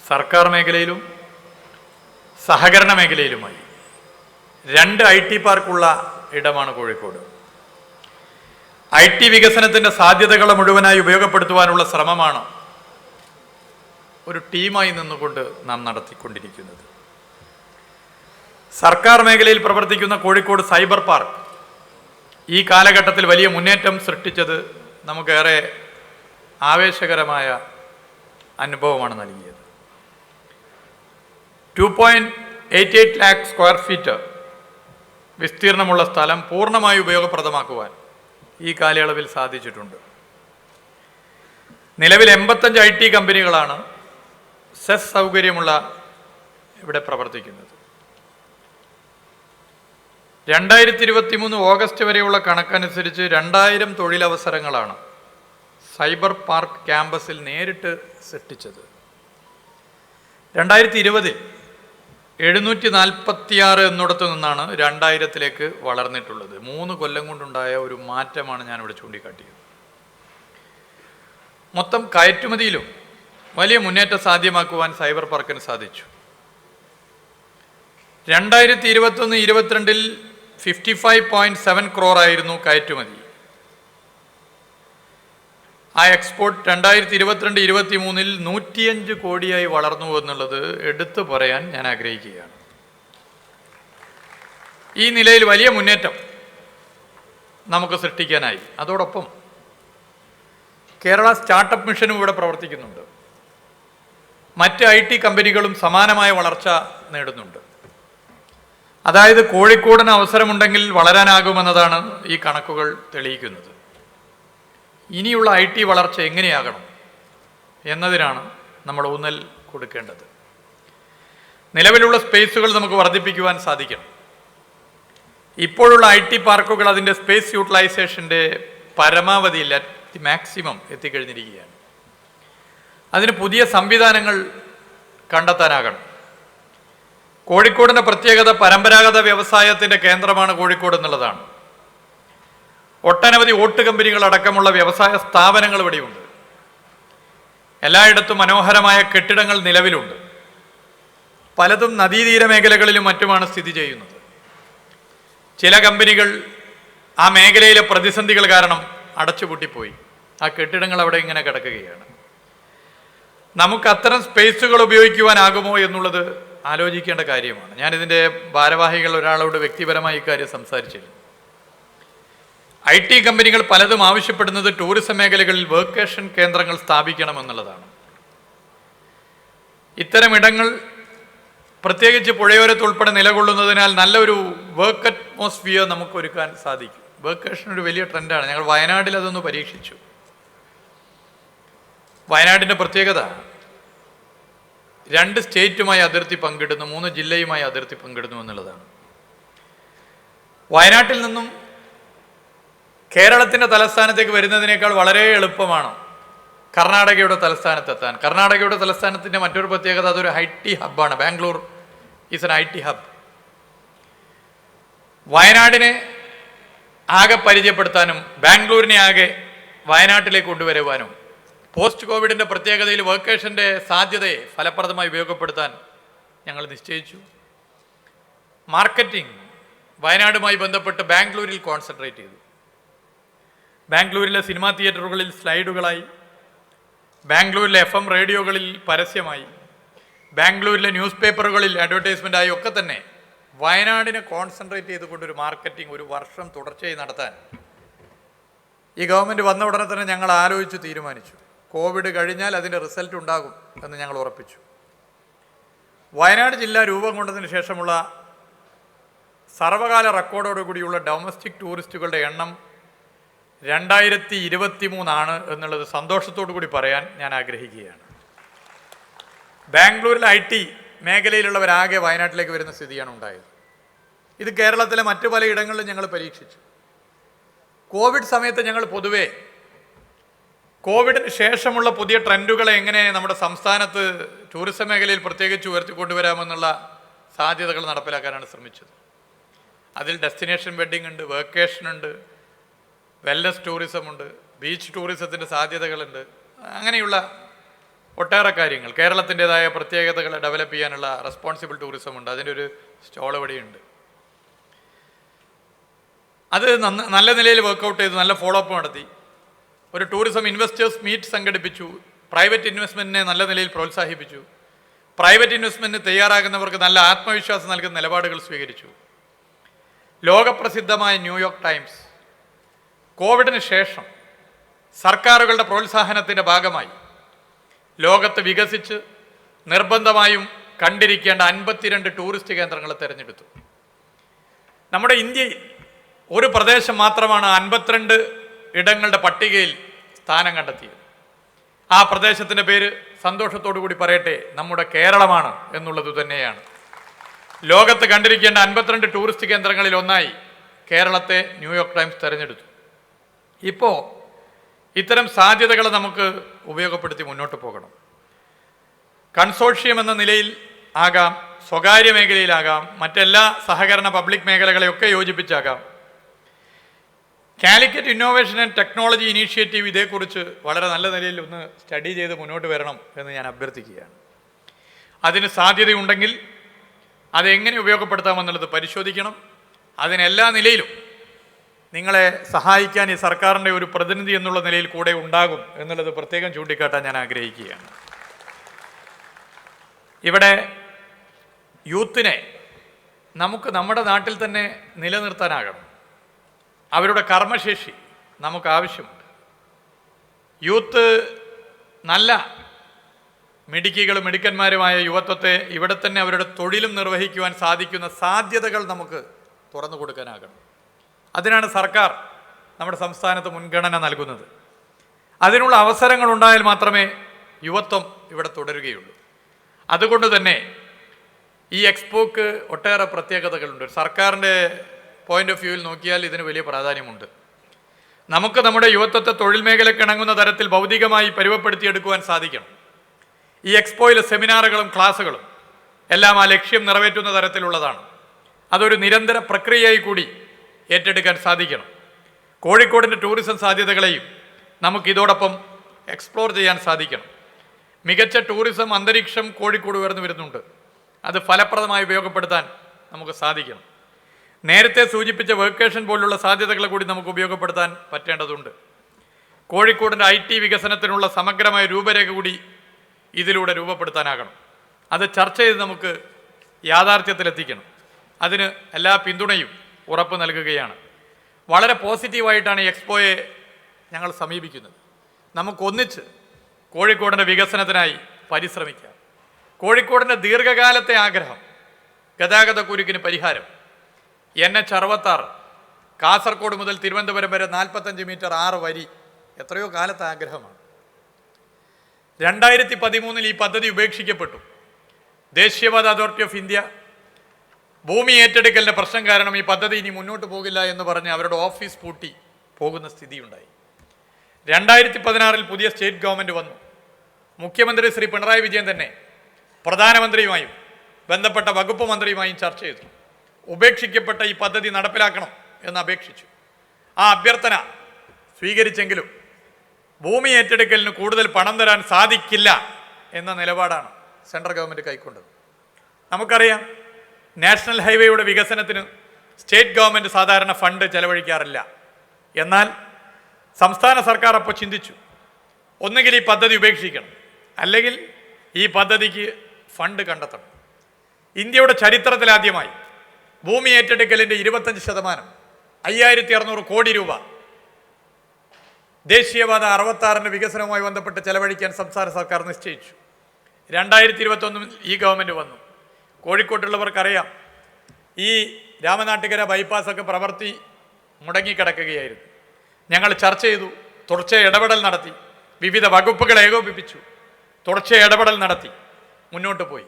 സർക്കാർ മേഖലയിലും സഹകരണ മേഖലയിലുമായി 2 IT പാർക്കുള്ള ഇടമാണ് കോഴിക്കോട്. IT വികസനത്തിൻ്റെ സാധ്യതകളെ മുഴുവനായി ഉപയോഗപ്പെടുത്തുവാനുള്ള ശ്രമമാണ് ഒരു ടീമായി നിന്നുകൊണ്ട് നാം നടത്തിക്കൊണ്ടിരിക്കുന്നത്. സർക്കാർ മേഖലയിൽ പ്രവർത്തിക്കുന്ന കോഴിക്കോട് സൈബർ പാർക്ക് ഈ കാലഘട്ടത്തിൽ വലിയ മുന്നേറ്റം സൃഷ്ടിച്ചത് നമുക്കേറെ ആവേശകരമായ അനുഭവമാണ് നൽകിയത്. 2.88 lakh സ്ക്വയർ ഫീറ്റ് വിസ്തീർണമുള്ള സ്ഥലം പൂർണ്ണമായി ഉപയോഗപ്രദമാക്കുവാൻ ഈ കാലയളവിൽ സാധിച്ചിട്ടുണ്ട്. നിലവിൽ 85 IT കമ്പനികളാണ് സെസ് സൗകര്യമുള്ള ഇവിടെ പ്രവർത്തിക്കുന്നത്. 2023 ഓഗസ്റ്റ് വരെയുള്ള കണക്കനുസരിച്ച് 2000 തൊഴിലവസരങ്ങളാണ് സൈബർ പാർക്ക് ക്യാമ്പസിൽ നേരിട്ട് സൃഷ്ടിച്ചത്. 2020 746 എന്നിടത്തു നിന്നാണ് 2000-ലേക്ക് വളർന്നിട്ടുള്ളത്. 3 കൊല്ലം കൊണ്ടുണ്ടായ ഒരു മാറ്റമാണ് ഞാനിവിടെ ചൂണ്ടിക്കാട്ടിയത്. മൊത്തം കയറ്റുമതിയിലും വലിയ മുന്നേറ്റം സാധ്യമാക്കുവാൻ സൈബർ പാർക്കിന് സാധിച്ചു. 2021-22 55.7 crore ആയിരുന്നു കയറ്റുമതി. ആ എക്സ്പോർട്ട് 2022-23 105 കോടിയായി വളർന്നു എന്നുള്ളത് എടുത്തു പറയാൻ ഞാൻ ആഗ്രഹിക്കുകയാണ്. ഈ നിലയിൽ വലിയ മുന്നേറ്റം നമുക്ക് സൃഷ്ടിക്കാനായി. അതോടൊപ്പം കേരള സ്റ്റാർട്ടപ്പ് മിഷനും ഇവിടെ പ്രവർത്തിക്കുന്നുണ്ട്. മറ്റ് IT കമ്പനികളും സമാനമായ വളർച്ച നേടുന്നുണ്ട്. അതായത് കോഴിക്കോടിന് അവസരമുണ്ടെങ്കിൽ വളരാനാകുമെന്നതാണ് ഈ കണക്കുകൾ തെളിയിക്കുന്നത്. ഇനിയുള്ള IT വളർച്ച എങ്ങനെയാകണം എന്നതിനാണ് നമ്മൾ ഊന്നൽ കൊടുക്കേണ്ടത്. നിലവിലുള്ള സ്പേസുകൾ നമുക്ക് വർദ്ധിപ്പിക്കുവാൻ സാധിക്കണം. ഇപ്പോഴുള്ള IT പാർക്കുകൾ അതിൻ്റെ സ്പേസ് യൂട്ടിലൈസേഷൻ്റെ പരമാവധിയിൽ മാക്സിമം എത്തിക്കഴിഞ്ഞിരിക്കുകയാണ്. അതിന് പുതിയ സംവിധാനങ്ങൾ കണ്ടെത്താനാകണം. കോഴിക്കോടിൻ്റെ പ്രത്യേകത പരമ്പരാഗത വ്യവസായത്തിൻ്റെ കേന്ദ്രമാണ് കോഴിക്കോട് എന്നുള്ളതാണ്. ഒട്ടനവധി ഓട്ട് കമ്പനികൾ അടക്കമുള്ള വ്യവസായ സ്ഥാപനങ്ങൾ ഇവിടെയുണ്ട്. എല്ലായിടത്തും മനോഹരമായ കെട്ടിടങ്ങൾ നിലവിലുണ്ട്. പലതും നദീതീര മേഖലകളിലും മറ്റുമാണ് സ്ഥിതി ചെയ്യുന്നത്. ചില കമ്പനികൾ ആ മേഖലയിലെ പ്രതിസന്ധികൾ കാരണം അടച്ചുപൂട്ടിപ്പോയി. ആ കെട്ടിടങ്ങൾ അവിടെ ഇങ്ങനെ കിടക്കുകയാണ്. നമുക്ക് അത്തരം സ്പേസുകൾ ഉപയോഗിക്കുവാനാകുമോ എന്നുള്ളത് ആലോചിക്കേണ്ട കാര്യമാണ്. ഞാനിതിൻ്റെ ഭാരവാഹികൾ ഒരാളോട് വ്യക്തിപരമായി ഇക്കാര്യം സംസാരിച്ചിരുന്നു. IT കമ്പനികൾ പലതും ആവശ്യപ്പെടുന്നത് ടൂറിസം മേഖലകളിൽ വർക്കേഷൻ കേന്ദ്രങ്ങൾ സ്ഥാപിക്കണമെന്നുള്ളതാണ്. ഇത്തരം ഇടങ്ങൾ പ്രത്യേകിച്ച് പുഴയോരത്തുൾപ്പെടെ നിലകൊള്ളുന്നതിനാൽ നല്ലൊരു വർക്ക് അറ്റ്മോസ്ഫിയർ നമുക്ക് ഒരുക്കാൻ സാധിക്കും. വർക്കേഷൻ ഒരു വലിയ ട്രെൻഡാണ്. ഞങ്ങൾ വയനാട്ടിൽ അതൊന്ന് പരീക്ഷിച്ചു. വയനാടിൻ്റെ പ്രത്യേകത 2 സ്റ്റേറ്റുമായി അതിർത്തി പങ്കിടുന്നു, 3 ജില്ലയുമായി അതിർത്തി പങ്കിടുന്നു എന്നുള്ളതാണ്. വയനാട്ടിൽ നിന്നും കേരളത്തിൻ്റെ തലസ്ഥാനത്തേക്ക് വരുന്നതിനേക്കാൾ വളരെ എളുപ്പമാണ് കർണാടകയുടെ തലസ്ഥാനത്തെത്താൻ. കർണാടകയുടെ തലസ്ഥാനത്തിൻ്റെ മറ്റൊരു പ്രത്യേകത അതൊരു IT ഹബ്ബാണ്. Bangalore is an IT hub. വയനാടിനെ ആകെ പരിചയപ്പെടുത്താനും ബാംഗ്ലൂരിനെ ആകെ വയനാട്ടിലേക്ക് കൊണ്ടുവരുവാനും പോസ്റ്റ് കോവിഡിൻ്റെ പ്രത്യേകതയിൽ വർക്കേഷൻ്റെ സാധ്യതയെ ഫലപ്രദമായി ഉപയോഗപ്പെടുത്താൻ ഞങ്ങൾ നിശ്ചയിച്ചു. മാർക്കറ്റിംഗ് വയനാടുമായി ബന്ധപ്പെട്ട് ബാംഗ്ലൂരിൽ കോൺസെൻട്രേറ്റ് ചെയ്തു. ബാംഗ്ലൂരിലെ സിനിമാ തിയേറ്ററുകളിൽ സ്ലൈഡുകളായി, ബാംഗ്ലൂരിലെ FM റേഡിയോകളിൽ പരസ്യമായി, ബാംഗ്ലൂരിലെ ന്യൂസ് പേപ്പറുകളിൽ അഡ്വർടൈസ്മെൻ്റായി ഒക്കെ തന്നെ വയനാടിനെ കോൺസെൻട്രേറ്റ് ചെയ്തുകൊണ്ടൊരു മാർക്കറ്റിംഗ് 1 വർഷം തുടർച്ചയായി നടത്താൻ ഈ ഗവൺമെൻറ് വന്ന ഉടനെ തന്നെ ഞങ്ങൾ ആലോചിച്ച് തീരുമാനിച്ചു. കോവിഡ് കഴിഞ്ഞാൽ അതിൻ്റെ റിസൾട്ട് ഉണ്ടാകും എന്ന് ഞങ്ങൾ ഉറപ്പിച്ചു. വയനാട് ജില്ല രൂപം കൊണ്ടതിന് ശേഷമുള്ള സർവകാല റെക്കോർഡോടുകൂടിയുള്ള ഡൊമസ്റ്റിക് ടൂറിസ്റ്റുകളുടെ എണ്ണം 2023 എന്നുള്ളത് സന്തോഷത്തോടു കൂടി പറയാൻ ഞാൻ ആഗ്രഹിക്കുകയാണ്. ബാംഗ്ലൂരിലെ IT മേഖലയിലുള്ളവരാകെ വയനാട്ടിലേക്ക് വരുന്ന സ്ഥിതിയാണ് ഉണ്ടായത്. ഇത് കേരളത്തിലെ മറ്റു പല ഇടങ്ങളിലും ഞങ്ങൾ പരീക്ഷിച്ചു. കോവിഡ് സമയത്ത് ഞങ്ങൾ പൊതുവേ കോവിഡിന് ശേഷമുള്ള പുതിയ ട്രെൻഡുകളെ എങ്ങനെ നമ്മുടെ സംസ്ഥാനത്ത് ടൂറിസം മേഖലയിൽ പ്രത്യേകിച്ച് ഉയർത്തിക്കൊണ്ടുവരാമെന്നുള്ള സാധ്യതകൾ നടപ്പിലാക്കാനാണ് ശ്രമിച്ചത്. അതിൽ ഡെസ്റ്റിനേഷൻ വെഡ്ഡിംഗ് ഉണ്ട്, വർക്കേഷൻ ഉണ്ട്, വെൽനസ് ടൂറിസം ഉണ്ട്, ബീച്ച് ടൂറിസത്തിൻ്റെ സാധ്യതകളുണ്ട്. അങ്ങനെയുള്ള ഒട്ടേറെ കാര്യങ്ങൾ, കേരളത്തിൻ്റെതായ പ്രത്യേകതകളെ ഡെവലപ്പ് ചെയ്യാനുള്ള റെസ്പോൺസിബിൾ ടൂറിസം ഉണ്ട്. അതിൻ്റെ ഒരു സ്റ്റോൾ ഇവിടെയുണ്ട്. അത് നല്ല നിലയിൽ വർക്കൗട്ട് ചെയ്തു, നല്ല ഫോളോ അപ്പ് നടത്തി. ഒരു ടൂറിസം ഇൻവെസ്റ്റേഴ്സ് മീറ്റ് സംഘടിപ്പിച്ചു. പ്രൈവറ്റ് ഇൻവെസ്റ്റ്മെൻറ്റിനെ നല്ല നിലയിൽ പ്രോത്സാഹിപ്പിച്ചു. പ്രൈവറ്റ് ഇൻവെസ്റ്റ്മെൻറ്റിന് തയ്യാറാകുന്നവർക്ക് നല്ല ആത്മവിശ്വാസം നൽകുന്ന നിലപാടുകൾ സ്വീകരിച്ചു. ലോകപ്രസിദ്ധമായ ന്യൂയോർക്ക് ടൈംസ് കോവിഡിന് ശേഷം സർക്കാരുകളുടെ പ്രോത്സാഹനത്തിൻ്റെ ഭാഗമായി ലോകത്ത് വികസിച്ച് നിർബന്ധമായും കണ്ടിരിക്കേണ്ട 52 ടൂറിസ്റ്റ് കേന്ദ്രങ്ങളെ തിരഞ്ഞെടുത്തു. നമ്മുടെ ഇന്ത്യയിൽ ഒരു പ്രദേശം മാത്രമാണ് 52 ഇടങ്ങളുടെ പട്ടികയിൽ സ്ഥാനം കണ്ടെത്തിയത്. ആ പ്രദേശത്തിൻ്റെ പേര് സന്തോഷത്തോടു കൂടി പറയട്ടെ, നമ്മുടെ കേരളമാണ് എന്നുള്ളത് തന്നെയാണ്. ലോകത്ത് കണ്ടിരിക്കേണ്ട 52 ടൂറിസ്റ്റ് കേന്ദ്രങ്ങളിൽ ഒന്നായി കേരളത്തെ ന്യൂയോർക്ക് ടൈംസ് തിരഞ്ഞെടുത്തു. ഇപ്പോൾ ഇത്തരം സാധ്യതകളെ നമുക്ക് ഉപയോഗപ്പെടുത്തി മുന്നോട്ട് പോകണം. കൺസോർഷ്യം എന്ന നിലയിൽ ആകാം, സ്വകാര്യ മേഖലയിലാകാം, മറ്റെല്ലാ സഹകരണ പബ്ലിക് മേഖലകളെയൊക്കെ യോജിപ്പിച്ചാകാം. Calicut innovation and technology initiative ഇതേക്കുറിച്ച് വളരെ നല്ല നിലയിൽ ഒന്ന് സ്റ്റഡി ചെയ്ത് മുന്നോട്ട് വരണം എന്ന് ഞാൻ അഭ്യർത്ഥിക്കുകയാണ്. അതിന് സാധ്യതയുണ്ടെങ്കിൽ അതെങ്ങനെ ഉപയോഗപ്പെടുത്താമെന്നുള്ളത് പരിശോധിക്കണം. അതിനെല്ലാ നിലയിലും നിങ്ങളെ സഹായിക്കാൻ ഈ സർക്കാരിൻ്റെ ഒരു പ്രതിനിധി എന്നുള്ള നിലയിൽ കൂടെ ഉണ്ടാകും എന്നുള്ളത് പ്രത്യേകം ചൂണ്ടിക്കാട്ടാൻ ഞാൻ ആഗ്രഹിക്കുകയാണ്. ഇവിടെ യൂത്തിനെ നമുക്ക് നമ്മുടെ നാട്ടിൽ തന്നെ നിലനിർത്താനാകണം. അവരുടെ കർമ്മശേഷി നമുക്ക് ആവശ്യമുണ്ട്. യൂത്ത് നല്ല മിടുക്കികളും മിടുക്കന്മാരുമായ യുവത്വത്തെ ഇവിടെ തന്നെ അവരുടെ തൊഴിലും നിർവഹിക്കുവാൻ സാധിക്കുന്ന സാധ്യതകൾ നമുക്ക് തുറന്നു കൊടുക്കാനാകണം. അതിനാണ് സർക്കാർ നമ്മുടെ സംസ്ഥാനത്ത് മുൻഗണന നൽകുന്നത്. അതിനുള്ള അവസരങ്ങൾ ഉണ്ടായാൽ മാത്രമേ യുവത്വം ഇവിടെ തുടരുകയുള്ളൂ. അതുകൊണ്ട് തന്നെ ഈ എക്സ്പോക്ക് ഒട്ടേറെ പ്രത്യേകതകളുണ്ട്. സർക്കാരിൻ്റെ പോയിന്റ് ഓഫ് വ്യൂവിൽ നോക്കിയാൽ ഇതിന് വലിയ പ്രാധാന്യമുണ്ട്. നമുക്ക് നമ്മുടെ യുവത്വത്തെ തൊഴിൽ മേഖലയ്ക്ക് ഇണങ്ങുന്ന തരത്തിൽ ഭൗതികമായി പരുവപ്പെടുത്തിയെടുക്കുവാൻ സാധിക്കണം. ഈ എക്സ്പോയിലെ സെമിനാറുകളും ക്ലാസ്സുകളും എല്ലാം ആ ലക്ഷ്യം നിറവേറ്റുന്ന തരത്തിലുള്ളതാണ്. അതൊരു നിരന്തര പ്രക്രിയയായി കൂടി ഏറ്റെടുക്കാൻ സാധിക്കണം. കോഴിക്കോടിൻ്റെ ടൂറിസം സാധ്യതകളെയും നമുക്ക് ഇതോടൊപ്പം എക്സ്പ്ലോർ ചെയ്യാൻ സാധിക്കണം. മികച്ച ടൂറിസം അന്തരീക്ഷം കോഴിക്കോട് ഉയർന്നു വരുന്നുണ്ട്. അത് ഫലപ്രദമായി ഉപയോഗപ്പെടുത്താൻ നമുക്ക് സാധിക്കണം. നേരത്തെ സൂചിപ്പിച്ച വെക്കേഷൻ പോലുള്ള സാധ്യതകളെ കൂടി നമുക്ക് ഉപയോഗപ്പെടുത്താൻ പറ്റേണ്ടതുണ്ട്. കോഴിക്കോടിൻ്റെ IT വികസനത്തിനുള്ള സമഗ്രമായ രൂപരേഖ കൂടി ഇതിലൂടെ രൂപപ്പെടുത്താനാകണം. അത് ചർച്ച ചെയ്ത് നമുക്ക് യാഥാർത്ഥ്യത്തിലെത്തിക്കണം. അതിന് എല്ലാ പിന്തുണയും ഉറപ്പ് നൽകുകയാണ്. വളരെ പോസിറ്റീവായിട്ടാണ് എക്സ്പോയെ ഞങ്ങൾ സമീപിക്കുന്നത്. നമുക്കൊന്നിച്ച് കോഴിക്കോടിൻ്റെ വികസനത്തിനായി പരിശ്രമിക്കാം. കോഴിക്കോടിൻ്റെ ദീർഘകാലത്തെ ആഗ്രഹം ഗതാഗതക്കുരുക്കിന് പരിഹാരം. NH 66 കാസർഗോഡ് മുതൽ തിരുവനന്തപുരം വരെ 45 മീറ്റർ 6 വരി എത്രയോ കാലത്തെ ആഗ്രഹമാണ്. 2013 ഈ പദ്ധതി ഉപേക്ഷിക്കപ്പെട്ടു. ദേശീയപാത അതോറിറ്റി ഓഫ് ഇന്ത്യ ഭൂമി ഏറ്റെടുക്കലിൻ്റെ പ്രശ്നം കാരണം ഈ പദ്ധതി ഇനി മുന്നോട്ട് പോകില്ല എന്ന് പറഞ്ഞ് അവരുടെ ഓഫീസ് പൂട്ടി പോകുന്ന സ്ഥിതിയുണ്ടായി. 2016 പുതിയ സ്റ്റേറ്റ് ഗവൺമെൻറ് വന്നു. മുഖ്യമന്ത്രി ശ്രീ പിണറായി വിജയൻ തന്നെ പ്രധാനമന്ത്രിയുമായും ബന്ധപ്പെട്ട വകുപ്പ് മന്ത്രിയുമായും ചർച്ച ചെയ്തു. ഉപേക്ഷിക്കപ്പെട്ട ഈ പദ്ധതി നടപ്പിലാക്കണം എന്ന് അപേക്ഷിച്ചു. ആ അഭ്യർത്ഥന സ്വീകരിച്ചെങ്കിലും ഭൂമി ഏറ്റെടുക്കലിന് കൂടുതൽ പണം തരാൻ സാധിക്കില്ല എന്ന നിലപാടാണ് സെൻട്രൽ ഗവൺമെൻറ് കൈക്കൊണ്ടത്. നമുക്കറിയാം, നാഷണൽ ഹൈവേയുടെ വികസനത്തിന് സ്റ്റേറ്റ് ഗവൺമെൻറ് സാധാരണ ഫണ്ട് ചെലവഴിക്കാറില്ല. എന്നാൽ സംസ്ഥാന സർക്കാർ അപ്പോൾ ചിന്തിച്ചു, ഒന്നുകിൽ ഈ പദ്ധതി ഉപേക്ഷിക്കണം, അല്ലെങ്കിൽ ഈ പദ്ധതിക്ക് ഫണ്ട് കണ്ടെത്തണം. ഇന്ത്യയുടെ ചരിത്രത്തിലാദ്യമായി ഭൂമി ഏറ്റെടുക്കലിൻ്റെ 25% 5600 കോടി രൂപ ദേശീയപാത 66 വികസനവുമായി ബന്ധപ്പെട്ട് ചെലവഴിക്കാൻ സംസ്ഥാന സർക്കാർ നിശ്ചയിച്ചു. 2021 ഈ ഗവൺമെൻറ് വന്നു. കോഴിക്കോട്ടുള്ളവർക്കറിയാം, ഈ രാമനാട്ടുകര ബൈപ്പാസൊക്കെ പ്രവൃത്തി മുടങ്ങിക്കിടക്കുകയായിരുന്നു. ഞങ്ങൾ ചർച്ച ചെയ്തു, തുടർച്ചയായ ഇടപെടൽ നടത്തി, വിവിധ വകുപ്പുകളെ ഏകോപിപ്പിച്ചു, തുടർച്ചയായ ഇടപെടൽ നടത്തി മുന്നോട്ട് പോയി.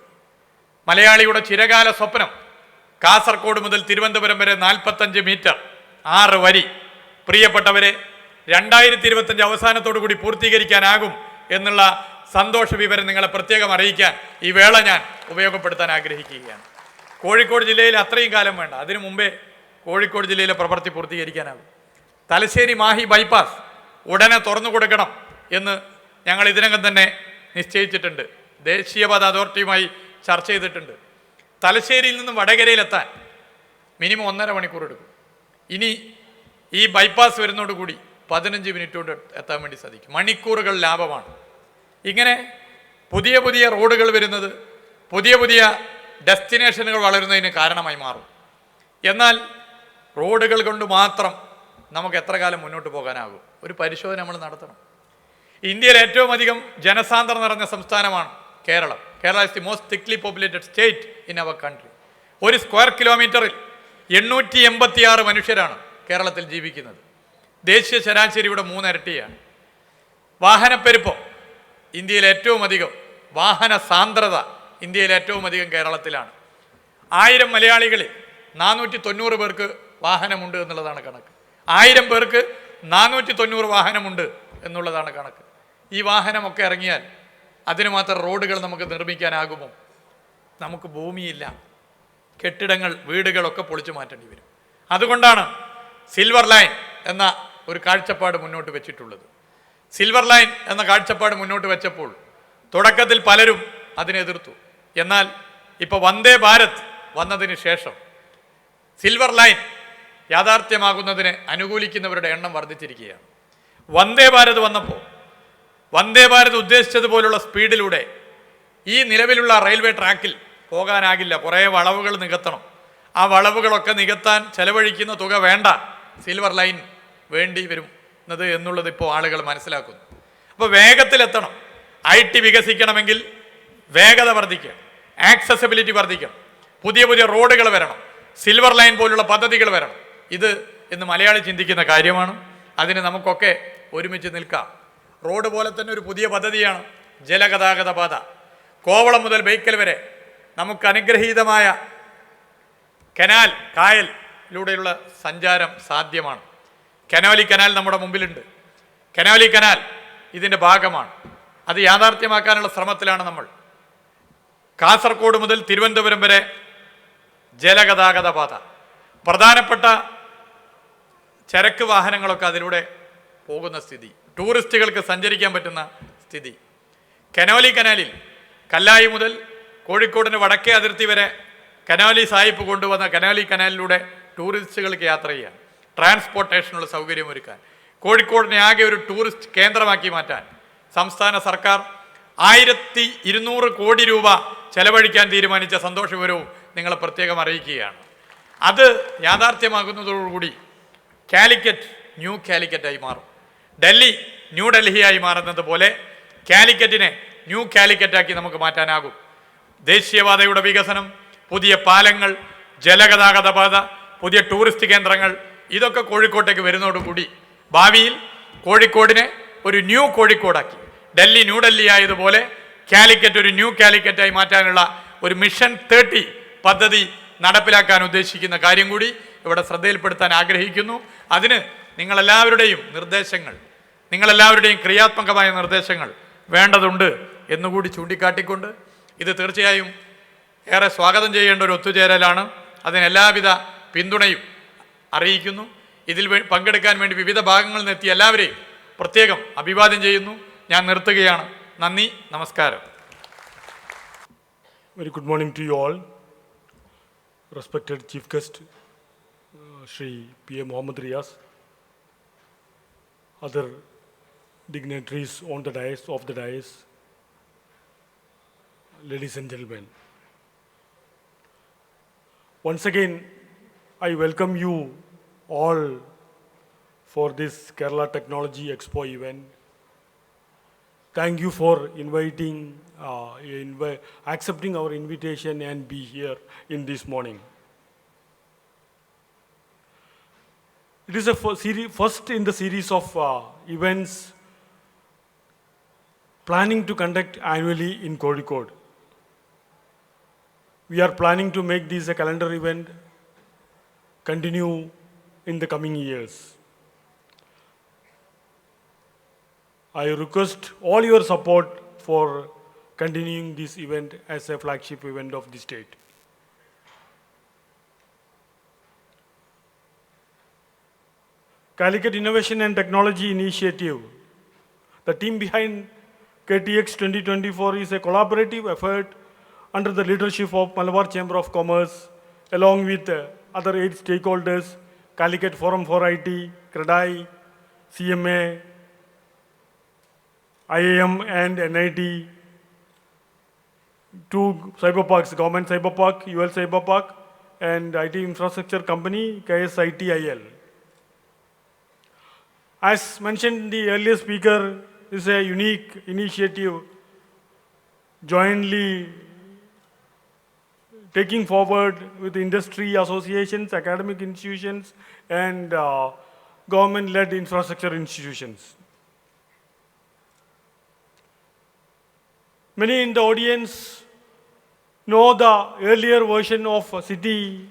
മലയാളിയുടെ ചിരകാല സ്വപ്നം കാസർഗോഡ് മുതൽ തിരുവനന്തപുരം വരെ 45 മീറ്റർ 6 വരി, പ്രിയപ്പെട്ടവരെ, 2025 അവസാനത്തോടു കൂടി പൂർത്തീകരിക്കാനാകും എന്നുള്ള സന്തോഷ വിവരം നിങ്ങളെ പ്രത്യേകം അറിയിക്കാൻ ഈ വേള ഞാൻ ഉപയോഗപ്പെടുത്താൻ ആഗ്രഹിക്കുകയാണ്. കോഴിക്കോട് ജില്ലയിൽ അത്രയും കാലം വേണ്ട, അതിനു മുമ്പേ കോഴിക്കോട് ജില്ലയിലെ പ്രവൃത്തി പൂർത്തീകരിക്കാനാകും. തലശ്ശേരി മാഹി ബൈപ്പാസ് ഉടനെ തുറന്നു കൊടുക്കണം എന്ന് ഞങ്ങൾ ഇതിനകം തന്നെ നിശ്ചയിച്ചിട്ടുണ്ട്. ദേശീയപാത അതോറിറ്റിയുമായി ചർച്ച ചെയ്തിട്ടുണ്ട്. തലശ്ശേരിയിൽ നിന്നും വടകരയിലെത്താൻ മിനിമം 1.5 മണിക്കൂർ എടുക്കും. ഇനി ഈ ബൈപ്പാസ് വരുന്നതോടുകൂടി 15 മിനിറ്റ് കൊണ്ട് എത്താൻ വേണ്ടി സാധിക്കും. മണിക്കൂറുകൾ ലാഭമാണ്. ഇങ്ങനെ പുതിയ പുതിയ റോഡുകൾ വരുന്നത് പുതിയ പുതിയ ഡെസ്റ്റിനേഷനുകൾ വളരുന്നതിന് കാരണമായി മാറും. എന്നാൽ റോഡുകൾ കൊണ്ട് മാത്രം നമുക്ക് എത്ര കാലം മുന്നോട്ട് പോകാനാകും? ഒരു പരിശോധന നമ്മൾ നടത്തണം. ഇന്ത്യയിൽ ഏറ്റവും അധികം ജനസാന്ദ്രത നിറഞ്ഞ സംസ്ഥാനമാണ് Keralam. Kerala is the most thickly populated state in our country. ഒരു സ്ക്വയർ കിലോമീറ്ററിൽ 886 മനുഷ്യരാണ് കേരളത്തിൽ ജീവിക്കുന്നത്. ദേശീയ ശരാശരിയുടെ 3 ഇരട്ടിയാണ്. വാഹനപ്പെരുപ്പം ഇന്ത്യയിൽ ഏറ്റവും അധികം, വാഹന സാന്ദ്രത ഇന്ത്യയിൽ ഏറ്റവും അധികം കേരളത്തിലാണ്. 1000 മലയാളികളിൽ 490 പേർക്ക് വാഹനമുണ്ട് എന്നുള്ളതാണ് കണക്ക്. 1000 പേർക്ക് 490 വാഹനമുണ്ട് എന്നുള്ളതാണ് കണക്ക്. ഈ വാഹനമൊക്കെ ഇറങ്ങിയാൽ അതിന് മാത്രം റോഡുകൾ നമുക്ക് നിർമ്മിക്കാനാകുമോ? നമുക്ക് ഭൂമിയില്ല. കെട്ടിടങ്ങൾ, വീടുകളൊക്കെ പൊളിച്ചു മാറ്റേണ്ടി വരും. അതുകൊണ്ടാണ് സിൽവർ ലൈൻ എന്ന ഒരു കാഴ്ചപ്പാട് മുന്നോട്ട് വെച്ചിട്ടുള്ളത്. സിൽവർ ലൈൻ എന്ന കാഴ്ചപ്പാട് മുന്നോട്ട് വെച്ചപ്പോൾ തുടക്കത്തിൽ പലരും അതിനെ എതിർത്തു. എന്നാൽ ഇപ്പോൾ വന്ദേ ഭാരത് വന്നതിന് ശേഷം സിൽവർ ലൈൻ യാഥാർത്ഥ്യമാകുന്നതിനെ അനുകൂലിക്കുന്നവരുടെ എണ്ണം വർദ്ധിച്ചിരിക്കുകയാണ്. വന്ദേ ഭാരത് വന്നപ്പോൾ വന്ദേ ഭാരത് ഉദ്ദേശിച്ചതുപോലുള്ള സ്പീഡിലൂടെ ഈ നിലവിലുള്ള റെയിൽവേ ട്രാക്കിൽ പോകാനാകില്ല. കുറേ വളവുകൾ നികത്തണം. ആ വളവുകളൊക്കെ നികത്താൻ ചെലവഴിക്കുന്ന തുക വേണ്ട, സിൽവർ ലൈൻ വേണ്ടി വരും എന്നുള്ളത് ഇപ്പോൾ ആളുകൾ മനസ്സിലാക്കുന്നു. അപ്പോൾ വേഗത്തിലെത്തണം. IT വികസിക്കണമെങ്കിൽ വേഗത വർദ്ധിക്കണം, ആക്സസിബിലിറ്റി വർദ്ധിക്കണം, പുതിയ പുതിയ റോഡുകൾ വരണം, സിൽവർ ലൈൻ പോലുള്ള പദ്ധതികൾ വരണം. ഇത് ഇന്ന് മലയാളി ചിന്തിക്കുന്ന കാര്യമാണ്. അതിന് നമുക്കൊക്കെ ഒരുമിച്ച് നിൽക്കാം. റോഡ് പോലെ തന്നെ ഒരു പുതിയ പദ്ധതിയാണ് ജലഗതാഗത പാത. കോവളം മുതൽ ബേക്കൽ വരെ നമുക്ക് അനുഗ്രഹീതമായ കനാൽ, കായലിലൂടെയുള്ള സഞ്ചാരം സാധ്യമാണ്. കനോലി കനാൽ നമ്മുടെ മുമ്പിലുണ്ട്. കനോലി കനാൽ ഇതിൻ്റെ ഭാഗമാണ്. അത് യാഥാർത്ഥ്യമാക്കാനുള്ള ശ്രമത്തിലാണ് നമ്മൾ. കാസർഗോഡ് മുതൽ തിരുവനന്തപുരം വരെ ജലഗതാഗത പാത, പ്രധാനപ്പെട്ട ചരക്ക് വാഹനങ്ങളൊക്കെ അതിലൂടെ പോകുന്ന സ്ഥിതി, ടൂറിസ്റ്റുകൾക്ക് സഞ്ചരിക്കാൻ പറ്റുന്ന സ്ഥിതി. കനോലി കനാലിൽ കല്ലായി മുതൽ കോഴിക്കോടിന് വടക്കേ അതിർത്തി വരെ കനോലി സാഹിബ് കൊണ്ടുവന്ന കനോലി കനാലിലൂടെ ടൂറിസ്റ്റുകൾക്ക് യാത്ര ചെയ്യാൻ, ട്രാൻസ്പോർട്ടേഷനുള്ള സൗകര്യമൊരുക്കാൻ, കോഴിക്കോടിനെ ആകെ ഒരു ടൂറിസ്റ്റ് കേന്ദ്രമാക്കി മാറ്റാൻ സംസ്ഥാന സർക്കാർ 1200 കോടി രൂപ ചെലവഴിക്കാൻ തീരുമാനിച്ച സന്തോഷ വിവരവും നിങ്ങളെ പ്രത്യേകം അറിയിക്കുകയാണ്. അത് യാഥാർത്ഥ്യമാകുന്നതോടുകൂടി കാലിക്കറ്റ് ന്യൂ കാലിക്കറ്റായി മാറും. ഡൽഹി ന്യൂ ഡൽഹിയായി മാറുന്നത് പോലെ കാലിക്കറ്റിനെ ന്യൂ കാലിക്കറ്റാക്കി നമുക്ക് മാറ്റാനാകും. ദേശീയപാതയുടെ വികസനം, പുതിയ പാലങ്ങൾ, ജലഗതാഗത പാത, പുതിയ ടൂറിസ്റ്റ് കേന്ദ്രങ്ങൾ, ഇതൊക്കെ കോഴിക്കോട്ടേക്ക് വരുന്നതോടുകൂടി ഭാവിയിൽ കോഴിക്കോടിനെ ഒരു ന്യൂ കോഴിക്കോടാക്കി, ഡൽഹി ന്യൂ ഡൽഹി ആയതുപോലെ കാലിക്കറ്റ് ഒരു ന്യൂ കാലിക്കറ്റായി മാറ്റാനുള്ള ഒരു മിഷൻ 30 പദ്ധതി നടപ്പിലാക്കാൻ ഉദ്ദേശിക്കുന്ന കാര്യം കൂടി ഇവിടെ ശ്രദ്ധയിൽപ്പെടുത്താൻ ആഗ്രഹിക്കുന്നു. അതിന് നിങ്ങളെല്ലാവരുടെയും നിർദ്ദേശങ്ങൾ, നിങ്ങളെല്ലാവരുടെയും ക്രിയാത്മകമായ നിർദ്ദേശങ്ങൾ വേണ്ടതുണ്ട് എന്നുകൂടി ചൂണ്ടിക്കാട്ടിക്കൊണ്ട് ഇത് തീർച്ചയായും ഏറെ സ്വാഗതം ചെയ്യേണ്ട ഒരു ഒത്തുചേരലാണ്. അതിന് എല്ലാവിധ പിന്തുണയും അറിയിക്കുന്നു. ഇതിൽ പങ്കെടുക്കാൻ വേണ്ടി വിവിധ ഭാഗങ്ങളിൽ നിന്നെത്തിയ എല്ലാവരെയും പ്രത്യേകം അഭിവാദ്യം ചെയ്യുന്നു. ഞാൻ നിർത്തുകയാണ്. നന്ദി, നമസ്കാരം. Very good morning to you all. Respected Chief Guest, Shri P.A. Mohammed Riyas, other dignitaries on the dais, off the dais, ladies and gentlemen. Once again, I welcome you all for this Kerala Technology Expo event. Thank you for accepting our invitation and be here in this morning. It is a first in the series of events planning to conduct annually in Kozhikode. We are planning to make this a calendar event, continue in the coming years. I request all your support for continuing this event as a flagship event of the state. Calicut Innovation and Technology Initiative. The team behind KTX 2024 is a collaborative effort under the leadership of Malabar Chamber of Commerce, along with other 8 stakeholders, Calicut Forum for IT, CREDAI, CMA, IIM and NIT, 2 cyber parks, government cyber park, UL cyber park, and IT infrastructure company, KSITIL. As mentioned, the earlier speaker is a unique initiative jointly taking forward with industry associations, academic institutions, and government-led infrastructure institutions. Many in the audience know the earlier version of CITI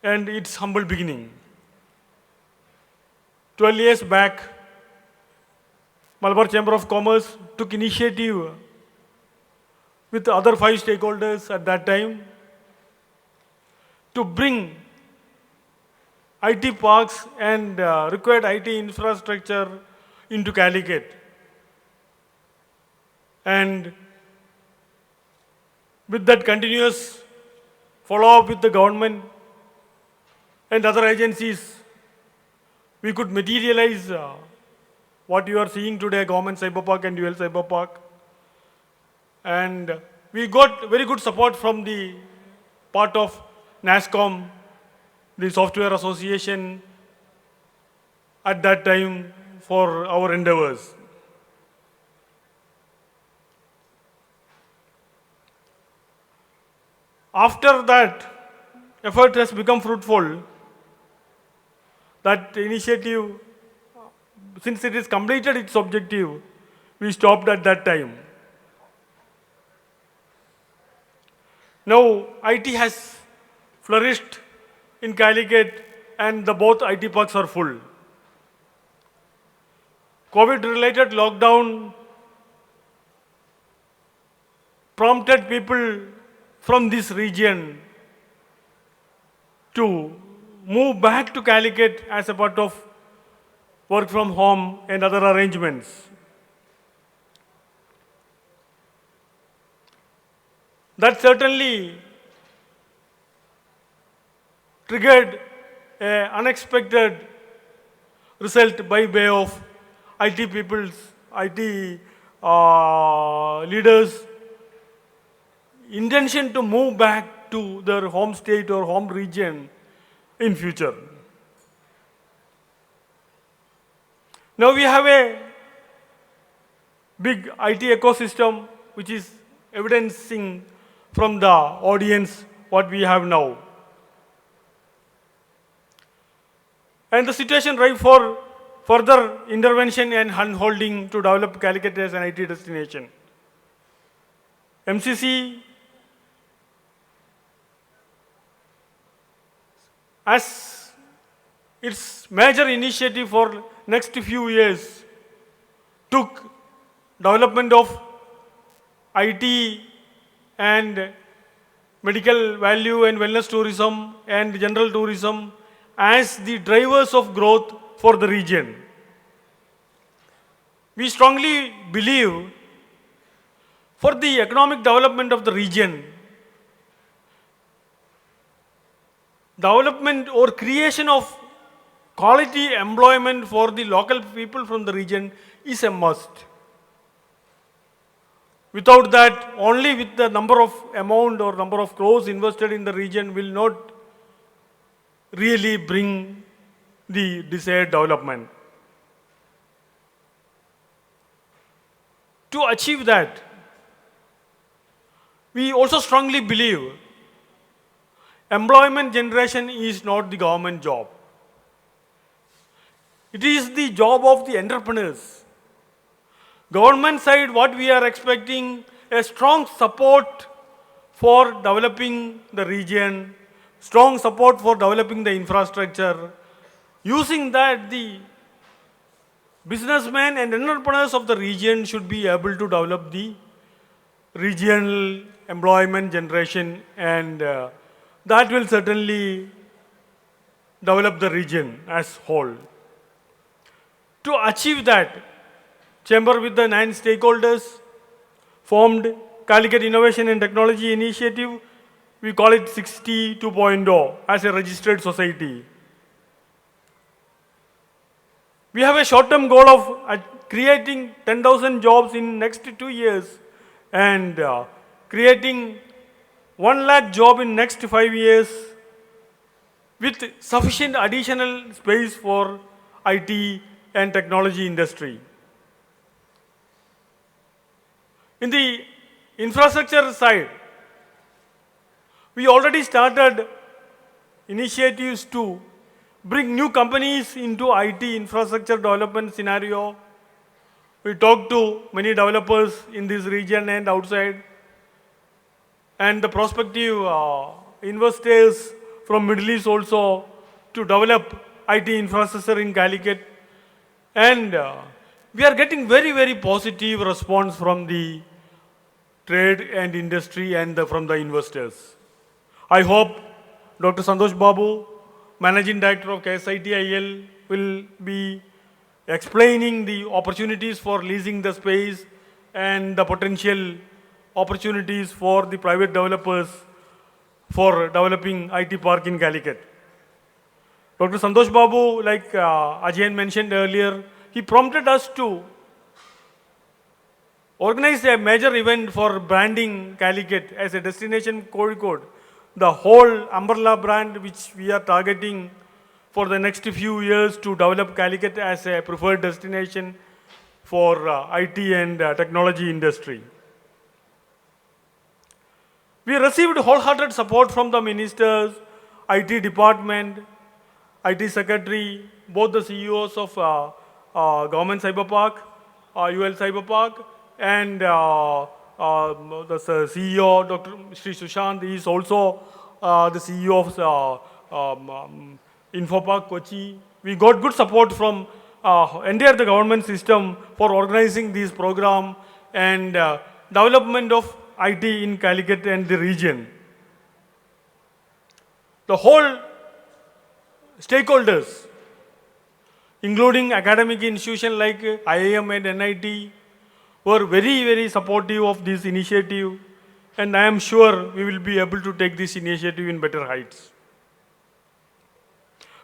and its humble beginning. 12 years back, Malabar Chamber of Commerce took initiative with other 5 stakeholders at that time to bring IT parks and required IT infrastructure into Calicut. And with that continuous follow-up with the government and other agencies, we could materialize what you are seeing today, government cyber park and dual cyber park. And we got very good support from the part of NASCOM, the Software Association, at that time for our endeavors. After that, effort has become fruitful. That initiative, since it has completed its objective, we stopped at that time. Now, IT has flourished in Calicut and both IT parks are full. COVID-related lockdown prompted people from this region to move back to Calicut as a part of work from home and other arrangements. That certainly triggered an unexpected result by way of IT people's, IT leaders' intention to move back to their home state or home region in future. Now we have a big IT ecosystem which is evidencing from the audience what we have now. And the situation ripe for further intervention and handholding to develop Calicut as an IT destination. MCC, as its major initiative for next few years, took development of IT and medical value and wellness tourism and general tourism as the drivers of growth for the region. We strongly believe for the economic development of the region, development or creation of quality employment for the local people from the region is a must. Without that, only with the number of amount or number of crores invested in the region will not really bring the desired development. To achieve that, we also strongly believe employment generation is not the government job. It is the job of the entrepreneurs. Government side, what we are expecting, a strong support for developing the region, strong support for developing the infrastructure. Using that, the businessmen and entrepreneurs of the region should be able to develop the regional employment generation, and that will certainly develop the region as whole. To achieve that, Chamber with the 9 stakeholders formed Calicut Innovation and Technology Initiative. We call it 62.0 as a registered society. We have a short-term goal of creating 10,000 jobs in next 2 years and creating 1 lakh job in next 5 years with sufficient additional space for IT and technology industry. In the infrastructure side, we already started initiatives to bring new companies into IT infrastructure development scenario. We talked to many developers in this region and outside, and the prospective investors from Middle East also to develop IT infrastructure in Calicut. And we are getting very, very positive response from the trade and industry and from the investors. I hope Dr. Santhosh Babu, Managing Director of KSITIL, will be explaining the opportunities for leasing the space and the potential opportunities for the private developers for developing IT park in Calicut. Dr. Santhosh Babu, like Ajayan mentioned earlier, he prompted us to organize a major event for branding Calicut as a destination Kozhikode. The whole umbrella brand which we are targeting for the next few years to develop Calicut as a preferred destination for IT and technology industry. We received wholehearted support from the ministers, IT department, IT secretary, both the CEOs of Government Cyber Park, UL Cyber Park, and the CEO, Dr. Shri Sushant, is also the CEO of Infopark Kochi. We got good support from entire the government system for organizing this program and development of IT in Calicut and the region. The whole stakeholders, including academic institutions like IIM and NIT, were very, very supportive of this initiative, and I am sure we will be able to take this initiative in better heights.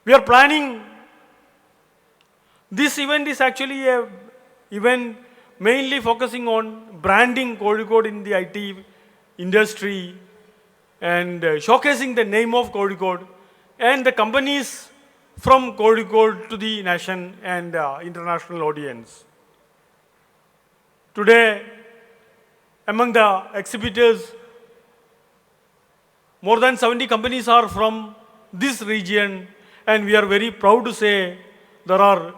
We are planning, this event is actually an event mainly focusing on branding Kozhikode in the IT industry and showcasing the name of Kozhikode and the companies from Kozhikode to the nation and international audience. Today, among the exhibitors, more than 70 companies are from this region, and we are very proud to say there are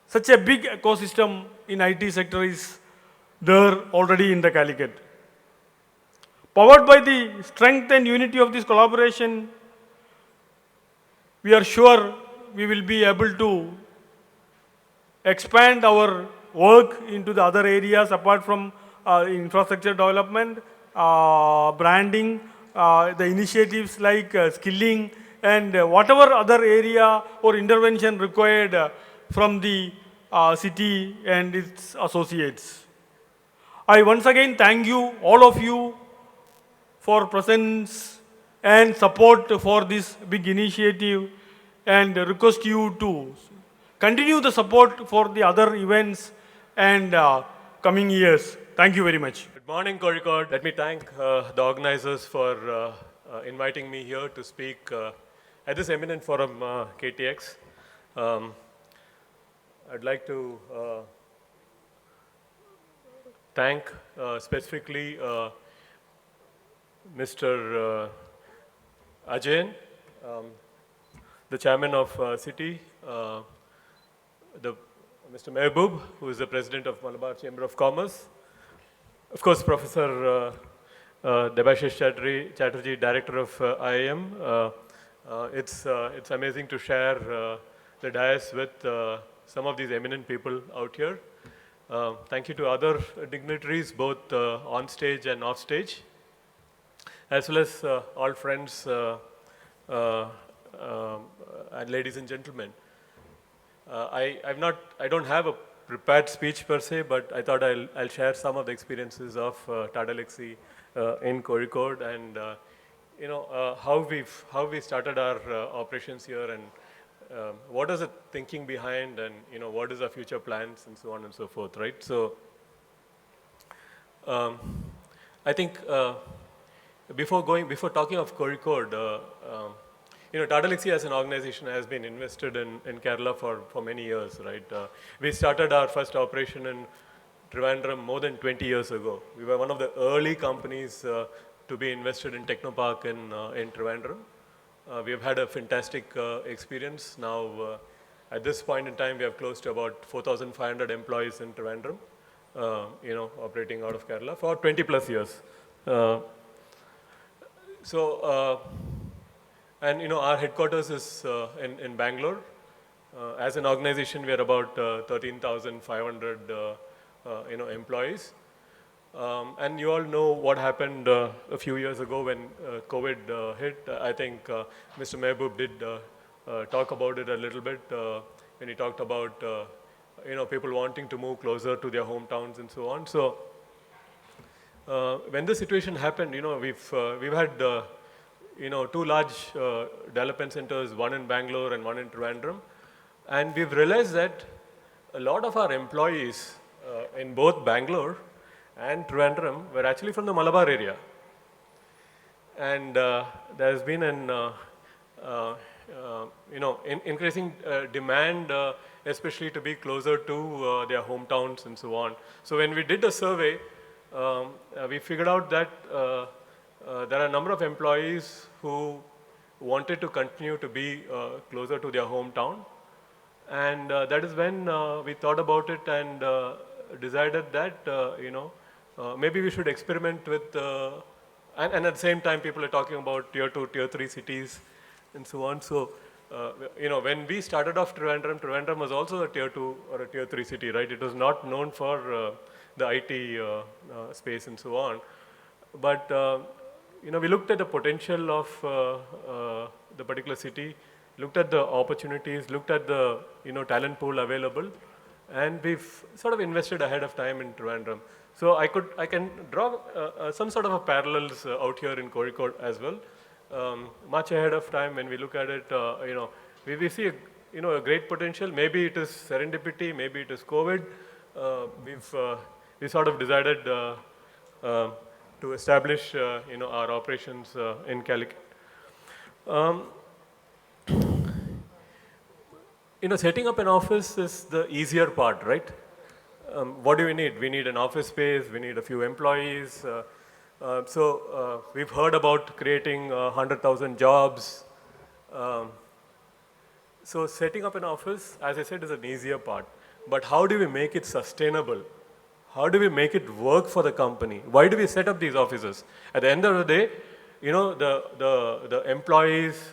such a big ecosystem in IT sector is there already in the Calicut. Powered by the strength and unity of this collaboration, we are sure we will be able to expand our work into the other areas apart from infrastructure development, branding, the initiatives like skilling, and whatever other area or intervention required from the city and its associates. I once again thank you, all of you, for presence and support for this big initiative, and request you to continue the support for the other events and coming years. Thank you very much. Good morning, Kozhikode. Let me thank the organizers for inviting me here to speak at this eminent forum, KTX. I'd like to thank specifically Mr. Ajayan, the chairman of CITI, Mr. Mehaboob, who is the president of Malabar Chamber of Commerce, of course, Professor Debashis Chatterjee, director of IIM. It's amazing to share the dais with some of these eminent people out here. Thank you to other dignitaries, both on stage and off stage, as well as all friends and ladies and gentlemen. I don't have a prepared speech per se, but I thought I'll share some of the experiences of Tata Elxsi in Kozhikode and how we started our operations here and what is the thinking behind and what is our future plans and so on and so forth, right? So I think before talking of Kozhikode, Tata Elxsi as an organization has been invested in Kerala for many years, right? We started our first operation in Trivandrum more than 20 years ago. We were one of the early companies to be invested in Technopark in Trivandrum. We have had a fantastic experience. Now, at this point in time, we have close to about 4,500 employees in Trivandrum, operating out of Kerala for 20 plus years. And our headquarters is in Bangalore. As an organization, we are about 13,500 employees. And you all know what happened a few years ago when COVID hit. I think Mr. Mehaboob did talk about it a little bit when he talked about people wanting to move closer to their hometowns and so on. So when the situation happened, we've had two large development centers, one in Bangalore and one in Trivandrum, and we've realized that a lot of our employees in both Bangalore and Trivandrum were actually from the Malabar area. And there's been an increasing demand, especially to be closer to their hometowns and so on. So when we did a survey, we figured out that there are a number of employees who wanted to continue to be closer to their hometown. And that is when we thought about it and decided that, maybe we should experiment with, and at the same time people are talking about tier 2, tier 3 cities and so on. So, when we started off Trivandrum was also a tier 2 or a tier 3 city, right? It was not known for the IT space and so on. But, we looked at the potential of the particular city, looked at the opportunities, looked at the, talent pool available, and we've sort of invested ahead of time in Trivandrum. So I can draw some sort of a parallels out here in Kozhikode as well. Much ahead of time when we look at it, we see a great potential. Maybe it is serendipity, maybe it is COVID. We sort of decided to establish our operations in Calicut. Setting up an office is the easier part, right? What do we need? We need an office space, we need a few employees. So we've heard about creating 100,000 jobs. So setting up an office, as I said, is an easier part. But how do we make it sustainable? How do we make it work for the company? Why do we set up these offices? At the end of the day, the employees,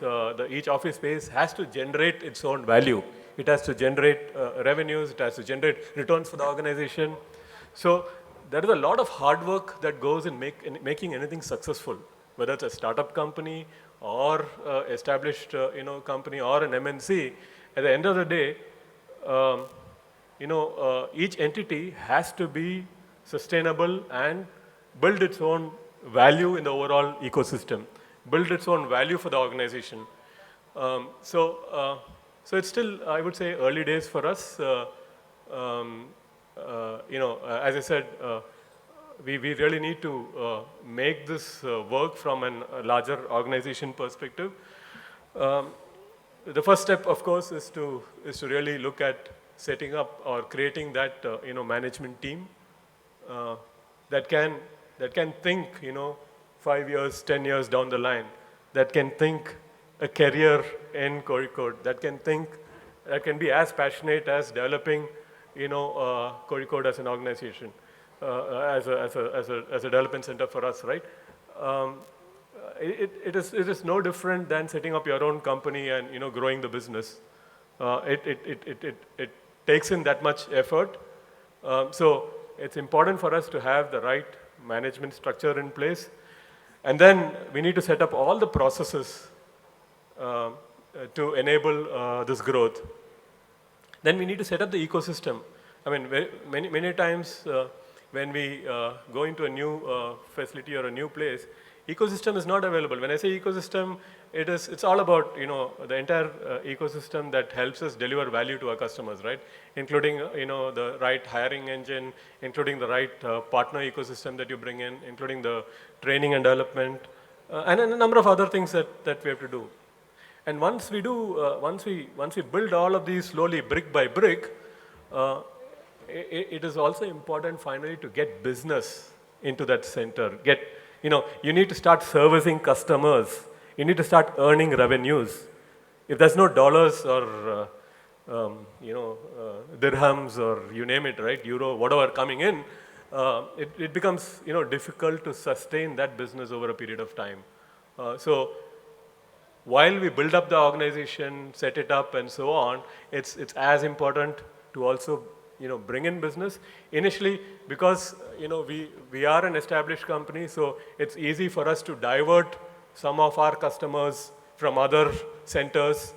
each office space has to generate its own value. It has to generate revenues, it has to generate returns for the organization. So there is a lot of hard work that goes in making anything successful, whether it's a startup company or established company or an MNC. At the end of the day, each entity has to be sustainable and build its own value in the overall ecosystem, build its own value for the organization. So it's still, I would say, early days for us. As I said, we really need to make this work from a larger organization perspective. The first step, of course, is to really look at setting up or creating that management team that can think 5 years, 10 years down the line, that can think a career in Kozhikode, that can be as passionate as developing Kozhikode as an organization, as a development center for us, right? It is no different than setting up your own company and growing the business. It takes in that much effort. So it's important for us to have the right management structure in place, and then we need to set up all the processes to enable this growth. Then we need to set up the ecosystem. I mean, many times when we go into a new facility or a new place, ecosystem is not available. When I say ecosystem, it's all about the entire ecosystem that helps us deliver value to our customers, right? Including the right hiring engine, including the right partner ecosystem that you bring in, including the training and development, and a number of other things that we have to do. And once we build all of these slowly, brick by brick, it is also important finally to get business into that center. You need to start servicing customers. You need to start earning revenues. If there's no dollars or dirhams or you name it, right, euro, whatever coming in, it becomes difficult to sustain that business over a period of time. So while we build up the organization, set it up, and so on, it's as important to also bring in business. Initially, because, we are an established company, so it's easy for us to divert some of our customers from other centers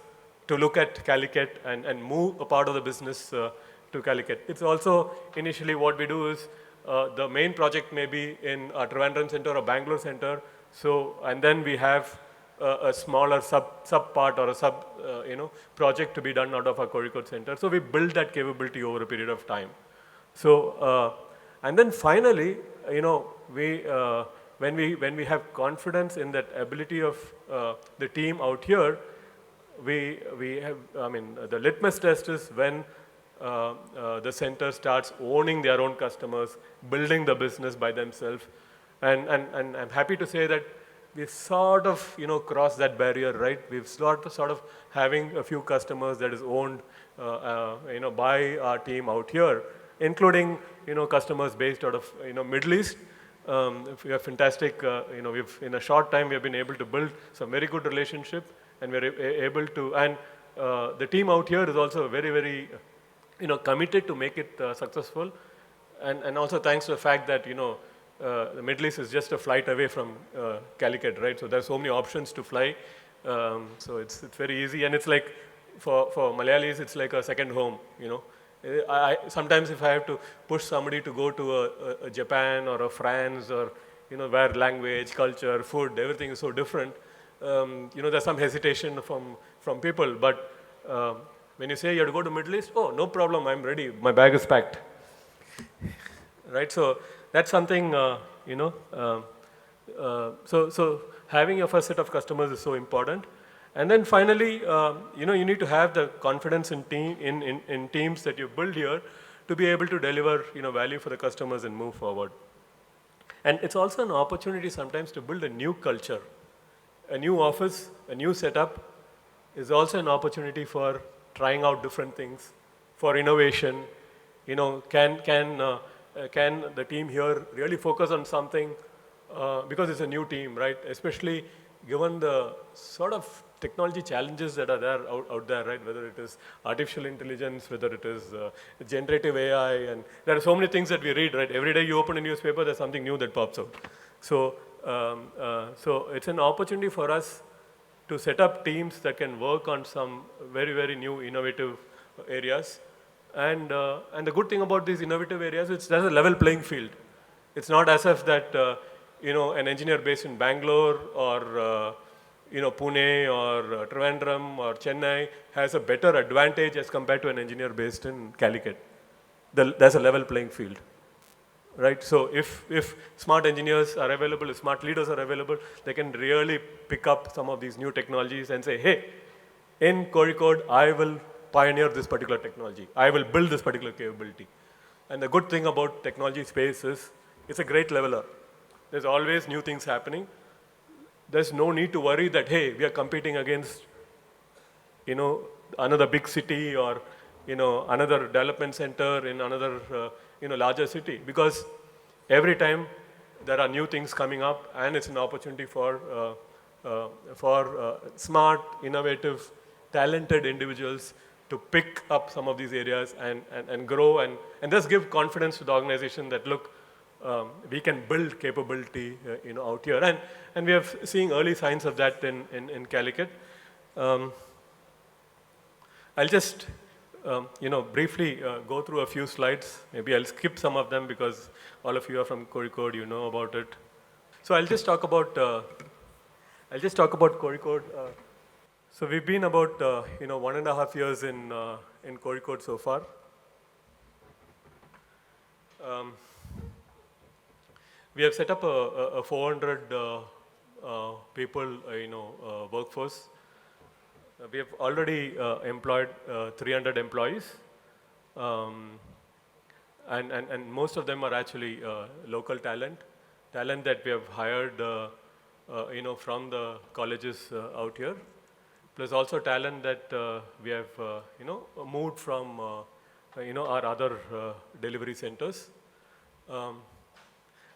to look at Calicut and move a part of the business to Calicut. It's also initially what we do is the main project may be in a Trivandrum center or Bangalore center. So, and then we have a smaller sub part or a project to be done out of our Kozhikode center. So we build that capability over a period of time. So, and then finally, when we have confidence in that ability of the team out here, we have, the litmus test is when the center starts owning their own customers, building the business by themselves. And I'm happy to say that we've sort of, crossed that barrier, right? We've sort of having a few customers that is owned, by our team out here, including, customers based out of, Middle East. We have fantastic, in a short time, we have been able to build some very good relationship, and we're able to, and the team out here is also very, very, committed to make it successful. And also thanks to the fact that, the Middle East is just a flight away from Calicut, right? So there's so many options to fly. So it's very easy, and it's like, for Malayalis, it's like a second home, sometimes if I have to push somebody to go to a Japan or a France or, where language, culture, food, everything is so different, there's some hesitation from people. But when you say you have to go to Middle East, oh, no problem, I'm ready, my bag is packed. Right, so that's something, so having your first set of customers is so important. And then finally, you need to have the confidence in teams that you build here to be able to deliver, value for the customers and move forward. And it's also an opportunity sometimes to build a new culture. A new office, a new setup is also an opportunity for trying out different things, for innovation. Can the team here really focus on something, because it's a new team, right? Especially given the sort of technology challenges that are there out there, right? Whether it is artificial intelligence, whether it is generative AI, and there are so many things that we read, right? Every day you open a newspaper, there's something new that pops out. So, so it's an opportunity for us to set up teams that can work on some very, very new innovative areas. And the good thing about these innovative areas is there's a level playing field. It's not as if that, an engineer based in Bangalore or, Pune or Trivandrum or Chennai has a better advantage as compared to an engineer based in Calicut. There's a level playing field, right? So if smart engineers are available, if smart leaders are available, they can really pick up some of these new technologies and say, hey, in Kozhikode, I will pioneer this particular technology. I will build this particular capability. And the good thing about technology space is it's a great leveler. There's always new things happening. There's no need to worry that, hey, we are competing against, another big city or, another development center in another, larger city. Because every time there are new things coming up, and it's an opportunity for smart, innovative, talented individuals to pick up some of these areas and grow and just give confidence to the organization that, look, we can build capability, out here. And we are seeing early signs of that in Calicut. I'll just, briefly go through a few slides. Maybe I'll skip some of them because all of you are from Kozhikode, you know about it. So I'll just talk about Kozhikode. So we've been about 1.5 years in Kozhikode so far. We have set up a 400 people workforce. We have already employed 300 employees, and most of them are actually local talent that we have hired from the colleges out here. Plus also talent that we have, moved from, our other delivery centers.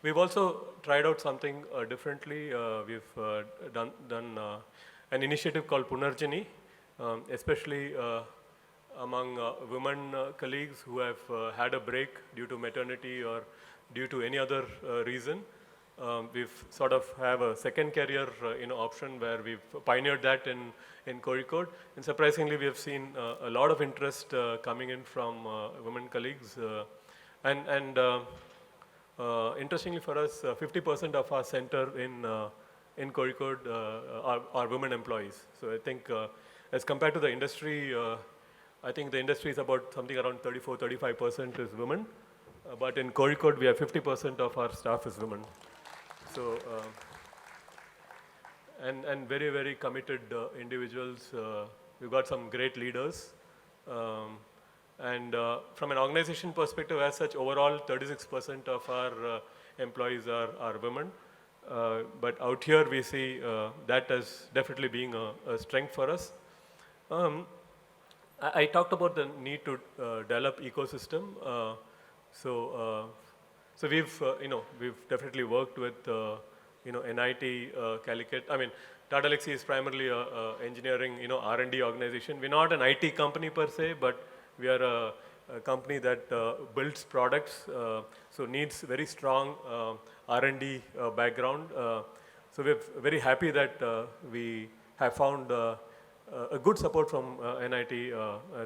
We've also tried out something differently. We've done an initiative called Punarjani, especially among women colleagues who have had a break due to maternity or due to any other reason. We've sort of have a second career option where we've pioneered that in Kozhikode. And surprisingly, we have seen a lot of interest coming in from women colleagues. Interestingly for us, 50% of our center in Kozhikode are women employees. So I think as compared to the industry, I think the industry is about something around 34-35% is women. But in Kozhikode, we have 50% of our staff is women. So, and very, very committed individuals. We've got some great leaders. From an organization perspective as such, overall 36% of our employees are women. But out here we see that as definitely being a strength for us. I talked about the need to develop ecosystem. So we've we've definitely worked with NIT, Calicut. I mean, Tata Elxsi is primarily a engineering R&D organization. We're not an IT company per se, but we are a company that builds products, so needs very strong R&D background. So we're very happy that we have found a good support from NIT,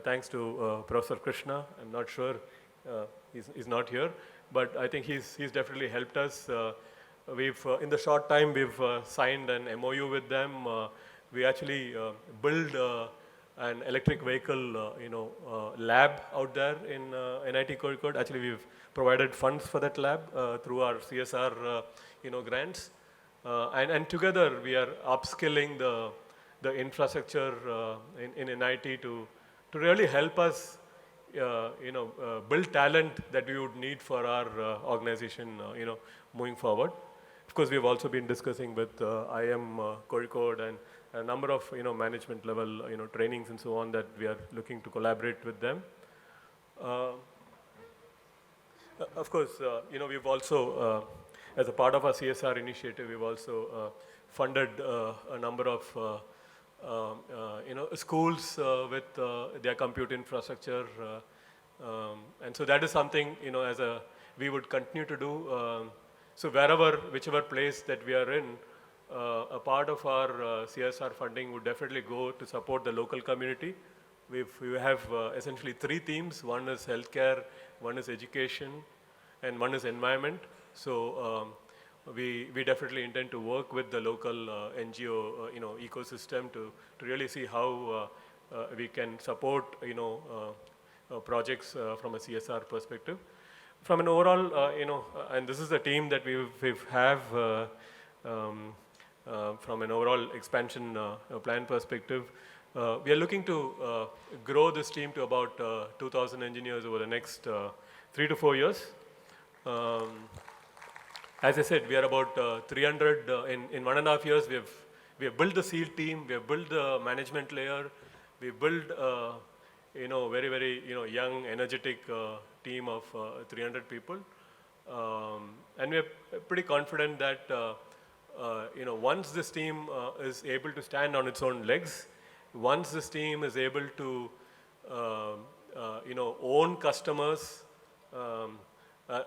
thanks to Professor Krishna. I'm not sure he's not here, but I think he's definitely helped us. We've in the short time we've signed an MOU with them. We actually build an electric vehicle, lab out there in NIT Kozhikode. Actually, we've provided funds for that lab through our CSR, grants, and together we are upskilling the infrastructure in NIT to really help us, build talent that we would need for our organization, moving forward. Of course, we've also been discussing with IM Kozhikode and a number of management level trainings and so on that we are looking to collaborate with them. Of course, we've also as a part of our CSR initiative, we've also funded a number of schools with their compute infrastructure, and so that is something we would continue to do. So whichever place that we are in, a part of our CSR funding would definitely go to support the local community. We have essentially 3 themes. One is healthcare, one is education, and one is environment. So we definitely intend to work with the local NGO ecosystem to really see how we can support projects from a CSR perspective. From an overall, and this is the team that we have from an overall expansion plan perspective. We are looking to grow this team to about 2,000 engineers over the next 3 to 4 years. As I said, we are about 300 in 1.5 years. We have built the SEAL team. We have built the management layer. We built very, very young, energetic team of 300 people, and we are pretty confident that once this team is able to stand on its own legs, once this team is able to own customers,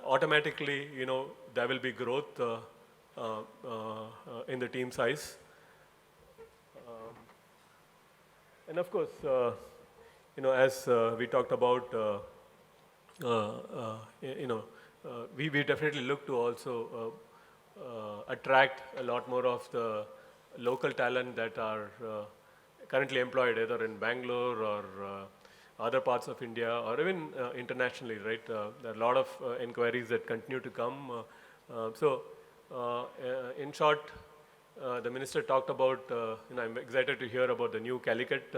automatically there will be growth in the team size. And of course, as we talked about, we definitely look to also attract a lot more of the local talent that are currently employed either in Bangalore or other parts of India or even internationally, right? There are a lot of inquiries that continue to come. In short, the minister talked about, I'm excited to hear about the new Calicut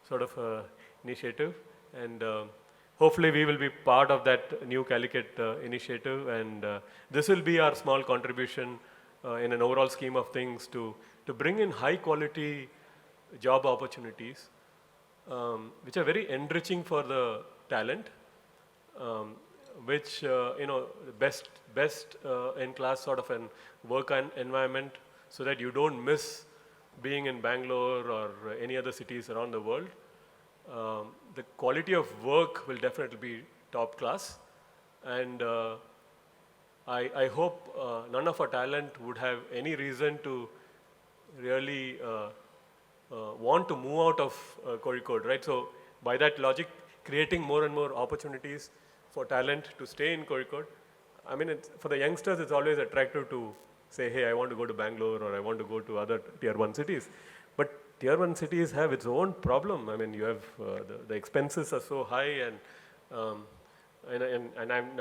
sort of initiative, and hopefully we will be part of that new Calicut initiative, and this will be our small contribution in an overall scheme of things to bring in high quality job opportunities, which are very enriching for the talent, which best in class sort of an work environment, so that you don't miss being in Bangalore or any other cities around the world. the quality of work will definitely be top class. And I hope none of our talent would have any reason to really want to move out of Kozhikode, right? So by that logic, creating more and more opportunities for talent to stay in Kozhikode. I mean, for the youngsters, it's always attractive to say, hey, I want to go to Bangalore or I want to go to other tier 1 cities. But tier 1 cities have its own problem. I mean, you have the expenses are so high, and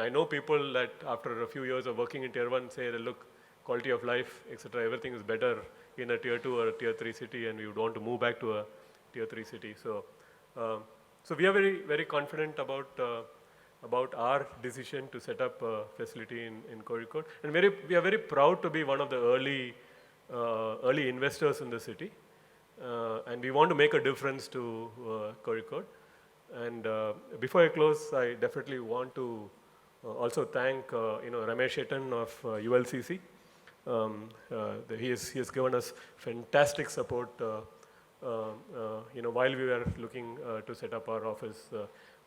I know people that after a few years of working in tier 1 say, look, quality of life, etc., everything is better in a tier 2 or a tier 3 city, and we would want to move back to a tier 3 city. So, so we are very, very confident about our decision to set up a facility in Kozhikode, and we are very proud to be one of the early investors in the city, and we want to make a difference to Kozhikode. And before I close, I definitely want to also thank Ramesh Etan of ULCC. He has given us fantastic support while we were looking to set up our office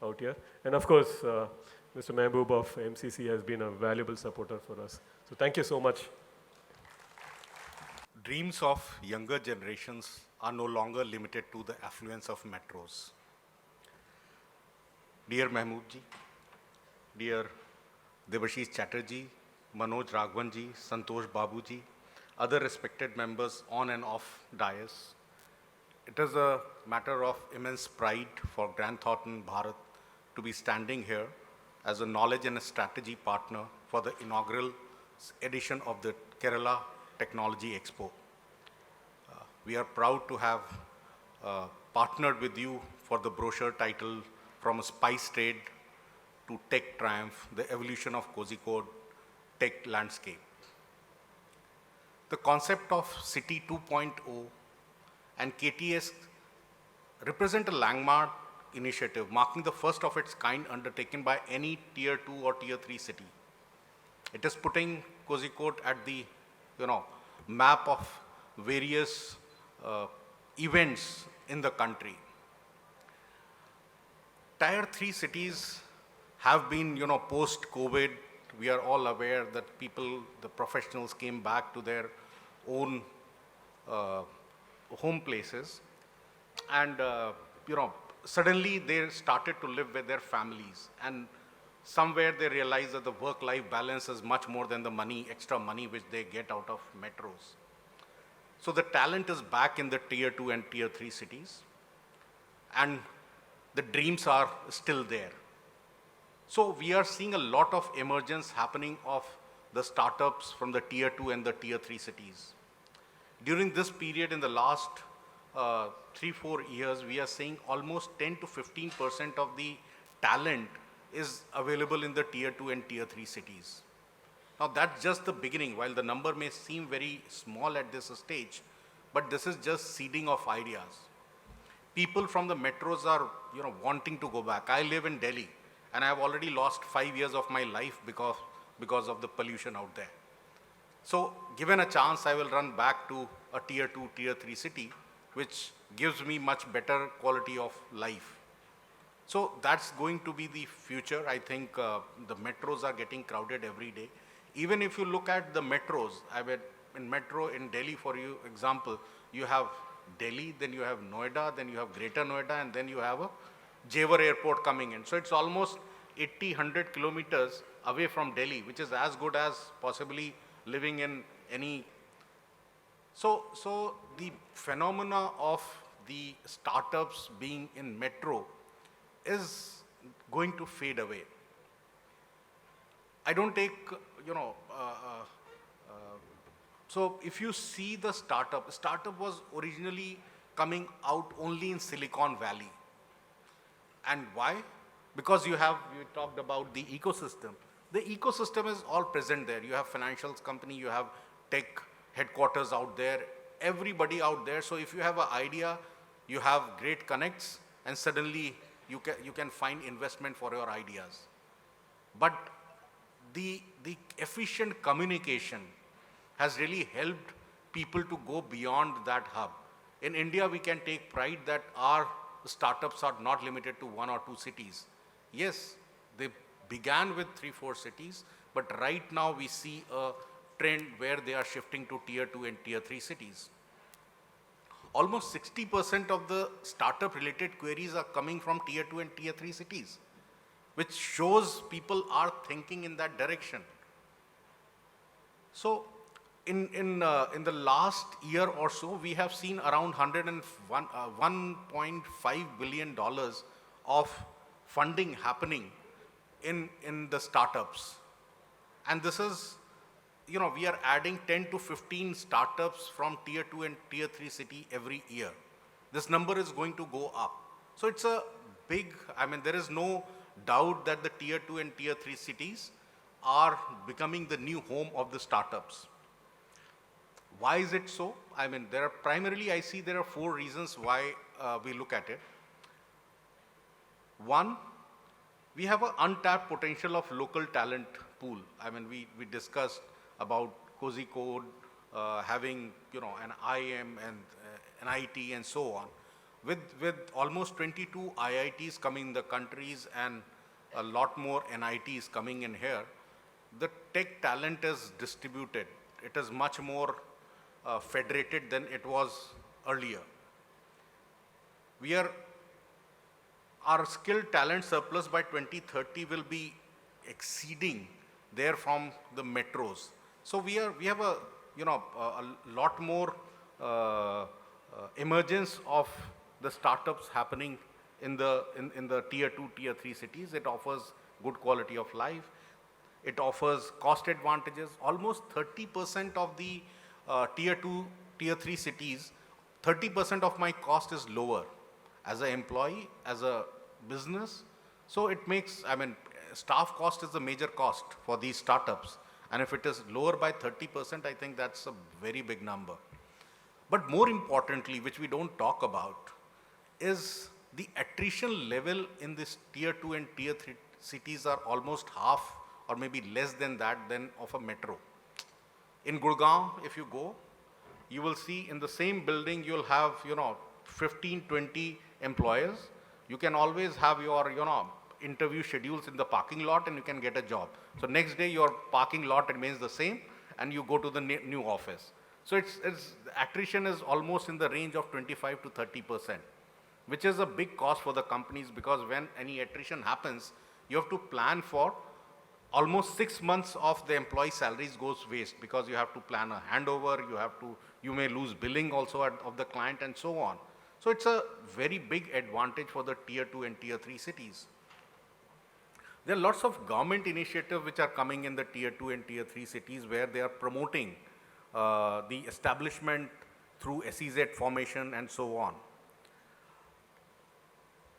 out here. And of course, Mr. Mehaboob of MCC has been a valuable supporter for us. So thank you so much. Dreams of younger generations are no longer limited to the affluence of metros. Dear Mehaboob ji, dear Debashis Chatterjee, Manoj Raghavanji, Santhosh Babu ji, other respected members on and off dais, it is a matter of immense pride for Grand Thornton, Bharat, to be standing here as a knowledge and a strategy partner for the inaugural edition of the Kerala Technology Expo. We are proud to have partnered with you for the brochure titled From a Spice Trade to Tech Triumph, the Evolution of Kozhikode Tech Landscape. The concept of CITI 2.0 and KTX represent a landmark initiative marking the first of its kind undertaken by any tier 2 or tier 3 city. It is putting Kozhikode at the map of various events in the country. Tier 3 cities have been, post-COVID, we are all aware that the professionals came back to their own home places, and suddenly they started to live with their families, and somewhere they realized that the work-life balance is much more than the money, extra money which they get out of metros. So the talent is back in the tier 2 and tier 3 cities, and the dreams are still there. So we are seeing a lot of emergence happening of the startups from the tier 2 and the tier 3 cities. During this period, in the last 3-4 years, we are seeing almost 10 to 15% of the talent is available in the tier 2 and tier 3 cities. Now that's just the beginning. While the number may seem very small at this stage, but this is just seeding of ideas. People from the metros are wanting to go back. I live in Delhi, and I have already lost 5 years of my life because of the pollution out there. So given a chance, I will run back to a tier 2, tier 3 city, which gives me much better quality of life. So that's going to be the future. I think the metros are getting crowded every day. Even if you look at the metros, in metro in Delhi, for you example, you have Delhi, then you have Noida, then you have Greater Noida, and then you have a Jewar airport coming in. So it's almost 80-100 kilometers away from Delhi, which is as good as possibly living in any. So the phenomena of the startups being in metro is going to fade away. I don't take, so if you see the startup was originally coming out only in Silicon Valley. And why? Because you talked about the ecosystem. The ecosystem is all present there. You have financials company, you have tech headquarters out there, everybody out there. So if you have an idea, you have great connects, and suddenly you can find investment for your ideas. But the efficient communication has really helped people to go beyond that hub. In India, we can take pride that our startups are not limited to 1 or 2 cities. Yes, they began with 3-4 cities, but right now we see a trend where they are shifting to tier 2 and tier 3 cities. Almost 60% of the startup related queries are coming from tier 2 and tier 3 cities, which shows people are thinking in that direction. So in the last year or so, we have seen around $1.5 billion of funding happening in the startups. And this is, we are adding 10 to 15 startups from tier 2 and tier 3 city every year. This number is going to go up. So it's a big, there is no doubt that the tier 2 and tier 3 cities are becoming the new home of the startups. Why is it so? There are primarily, I see there are 4 reasons why we look at it. One, we have an untapped potential of local talent pool. We discussed about Kozhikode having, an IIM and an IT and so on. With almost 22 IITs coming in the countries and a lot more NITs coming in here, the tech talent is distributed. It is much more federated than it was earlier. Our skilled talent surplus by 2030 will be exceeding there from the metros. So we have a lot more emergence of the startups happening in the tier 2, tier 3 cities. It offers good quality of life. It offers cost advantages. Almost 30% of the tier 2, tier 3 cities, 30% of my cost is lower as an employee, as a business. So it makes, staff cost is the major cost for these startups. And if it is lower by 30%, I think that's a very big number. But more importantly, which we don't talk about, is the attrition level in this tier 2 and tier 3 cities are almost half or maybe less than that than of a metro. In Gurgaon, if you go, you will see in the same building, you'll have, 15, 20 employers. You can always have your, interview schedules in the parking lot and you can get a job. So next day your parking lot remains the same and you go to the new office. So attrition is almost in the range of 25 to 30%, which is a big cost for the companies, because when any attrition happens, you have to plan for almost 6 months of the employee salaries goes waste, because you have to plan a handover, you may lose billing also of the client and so on. So it's a very big advantage for the tier 2 and tier 3 cities. There are lots of government initiatives which are coming in the tier 2 and tier 3 cities where they are promoting the establishment through SEZ formation and so on.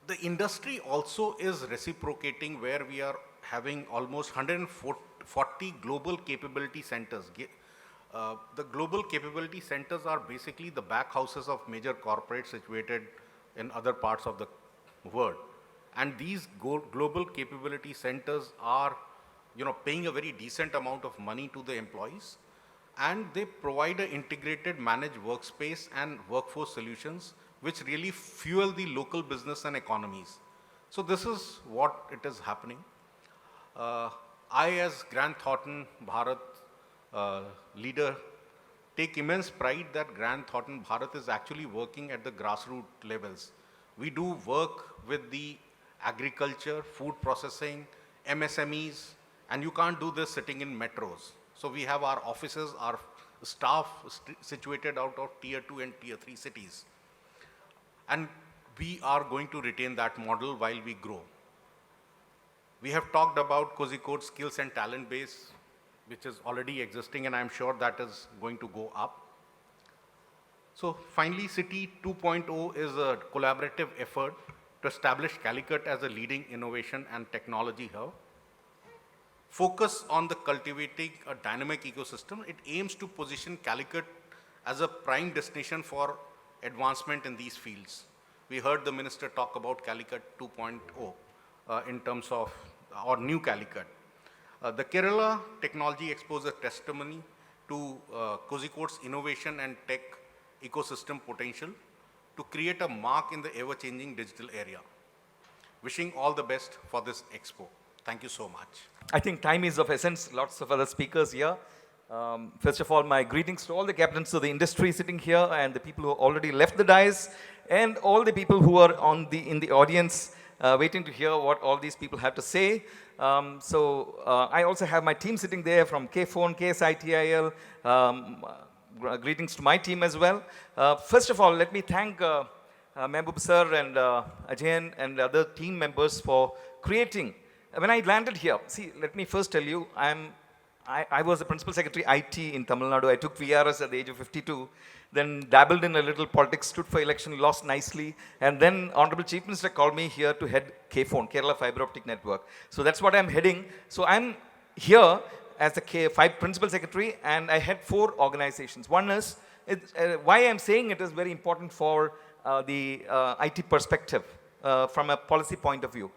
The industry also is reciprocating, where we are having almost 140 global capability centers. The global capability centers are basically the back houses of major corporates situated in other parts of the world. And these global capability centers are, paying a very decent amount of money to the employees, and they provide an integrated managed workspace and workforce solutions which really fuel the local business and economies. So this is what it is happening. I, as Grand Thornton Bharat leader, take immense pride that Grand Thornton Bharat is actually working at the grassroots levels. We do work with the agriculture, food processing, MSMEs, and you can't do this sitting in metros. So we have our offices, our staff situated out of tier 2 and tier 3 cities. And we are going to retain that model while we grow. We have talked about Kozhikode skills and talent base, which is already existing, and I'm sure that is going to go up. So finally, CITI 2.0 is a collaborative effort to establish Calicut as a leading innovation and technology hub. Focus on the cultivating a dynamic ecosystem. It aims to position Calicut as a prime destination for advancement in these fields. We heard the minister talk about Calicut 2.0 in terms of our new Calicut. The Kerala Technology Expo is a testimony to Kozhikode's innovation and tech ecosystem potential. to create a mark in the ever-changing digital area. Wishing all the best for this Expo. Thank you so much. I think time is of essence. Lots of other speakers here. First of all, my greetings to all the captains of the industry sitting here and the people who already left the dais and all the people who are in the audience waiting to hear what all these people have to say. I also have my team sitting there from KPhone, KSITIL. Greetings to my team as well. First of all, let me thank Mehaboob sir and Ajayan and other team members for creating. When I landed here, see, let me first tell you, I was the Principal Secretary IT in Tamil Nadu. I took VRS at the age of 52, then dabbled in a little politics, stood for election, lost nicely, and then Honorable Chief Minister called me here to head KPhone, Kerala Fiber Optic Network. So that's what I'm heading. So I'm here as the Principal Secretary, and I head 4 organizations. One is, why I'm saying it is very important for the IT perspective from a policy point of view.